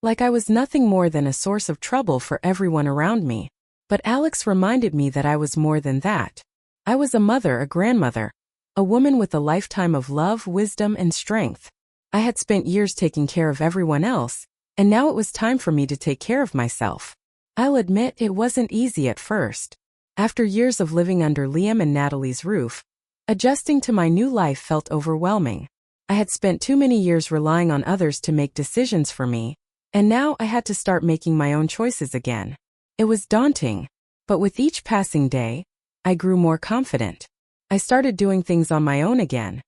like I was nothing more than a source of trouble for everyone around me. But Alex reminded me that I was more than that. I was a mother, a grandmother, a woman with a lifetime of love, wisdom, and strength. I had spent years taking care of everyone else, and now it was time for me to take care of myself. I'll admit it wasn't easy at first. After years of living under Liam and Natalie's roof, adjusting to my new life felt overwhelming. I had spent too many years relying on others to make decisions for me, and now I had to start making my own choices again. It was daunting, but with each passing day, I grew more confident. I started doing things on my own again.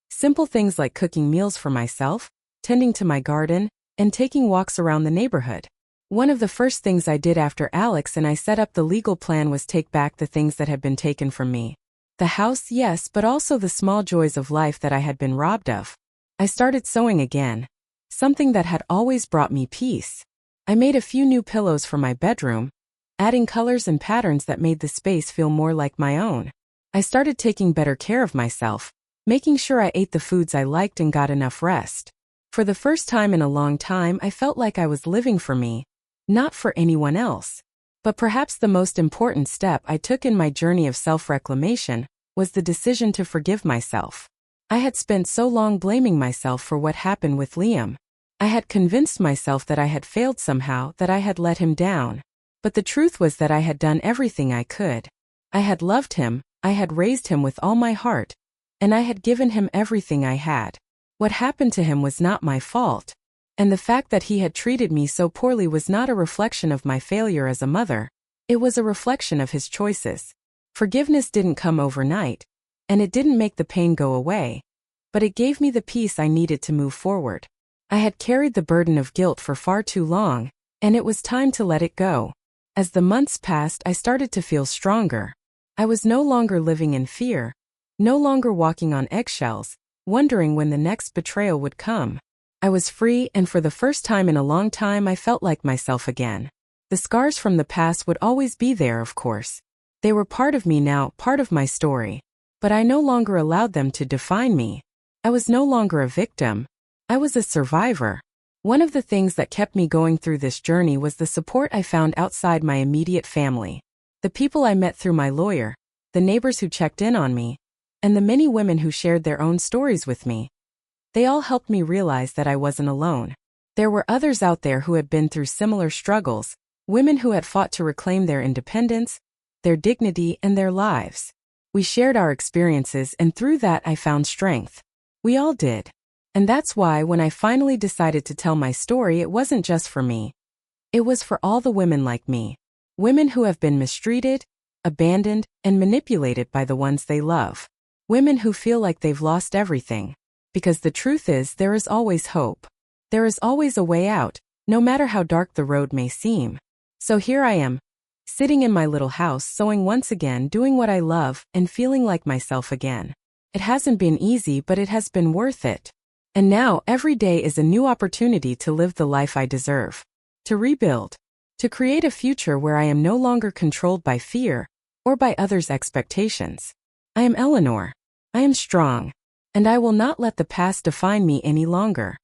Simple things like cooking meals for myself, tending to my garden, and taking walks around the neighborhood. One of the first things I did after Alex and I set up the legal plan was take back the things that had been taken from me. The house, yes, but also the small joys of life that I had been robbed of. I started sewing again, something that had always brought me peace. I made a few new pillows for my bedroom, adding colors and patterns that made the space feel more like my own. I started taking better care of myself, making sure I ate the foods I liked and got enough rest. For the first time in a long time, I felt like I was living for me, not for anyone else. But perhaps the most important step I took in my journey of self-reclamation was the decision to forgive myself. I had spent so long blaming myself for what happened with Liam. I had convinced myself that I had failed somehow, that I had let him down. But the truth was that I had done everything I could. I had loved him, I had raised him with all my heart, and I had given him everything I had. What happened to him was not my fault. And the fact that he had treated me so poorly was not a reflection of my failure as a mother. It was a reflection of his choices. Forgiveness didn't come overnight, and it didn't make the pain go away, but it gave me the peace I needed to move forward. I had carried the burden of guilt for far too long, and it was time to let it go. As the months passed, I started to feel stronger. I was no longer living in fear, no longer walking on eggshells, wondering when the next betrayal would come. I was free, and for the first time in a long time I felt like myself again. The scars from the past would always be there, of course. They were part of me now, part of my story. But I no longer allowed them to define me. I was no longer a victim. I was a survivor. One of the things that kept me going through this journey was the support I found outside my immediate family. The people I met through my lawyer, the neighbors who checked in on me, and the many women who shared their own stories with me. They all helped me realize that I wasn't alone. There were others out there who had been through similar struggles, women who had fought to reclaim their independence, their dignity, and their lives. We shared our experiences, and through that I found strength. We all did. And that's why when I finally decided to tell my story, it wasn't just for me. It was for all the women like me. Women who have been mistreated, abandoned, and manipulated by the ones they love. Women who feel like they've lost everything. Because the truth is, there is always hope. There is always a way out, no matter how dark the road may seem. So here I am, sitting in my little house, sewing once again, doing what I love, and feeling like myself again. It hasn't been easy, but it has been worth it. And now, every day is a new opportunity to live the life I deserve. To rebuild. To create a future where I am no longer controlled by fear, or by others' expectations. I am Eleanor. I am strong. And I will not let the past define me any longer.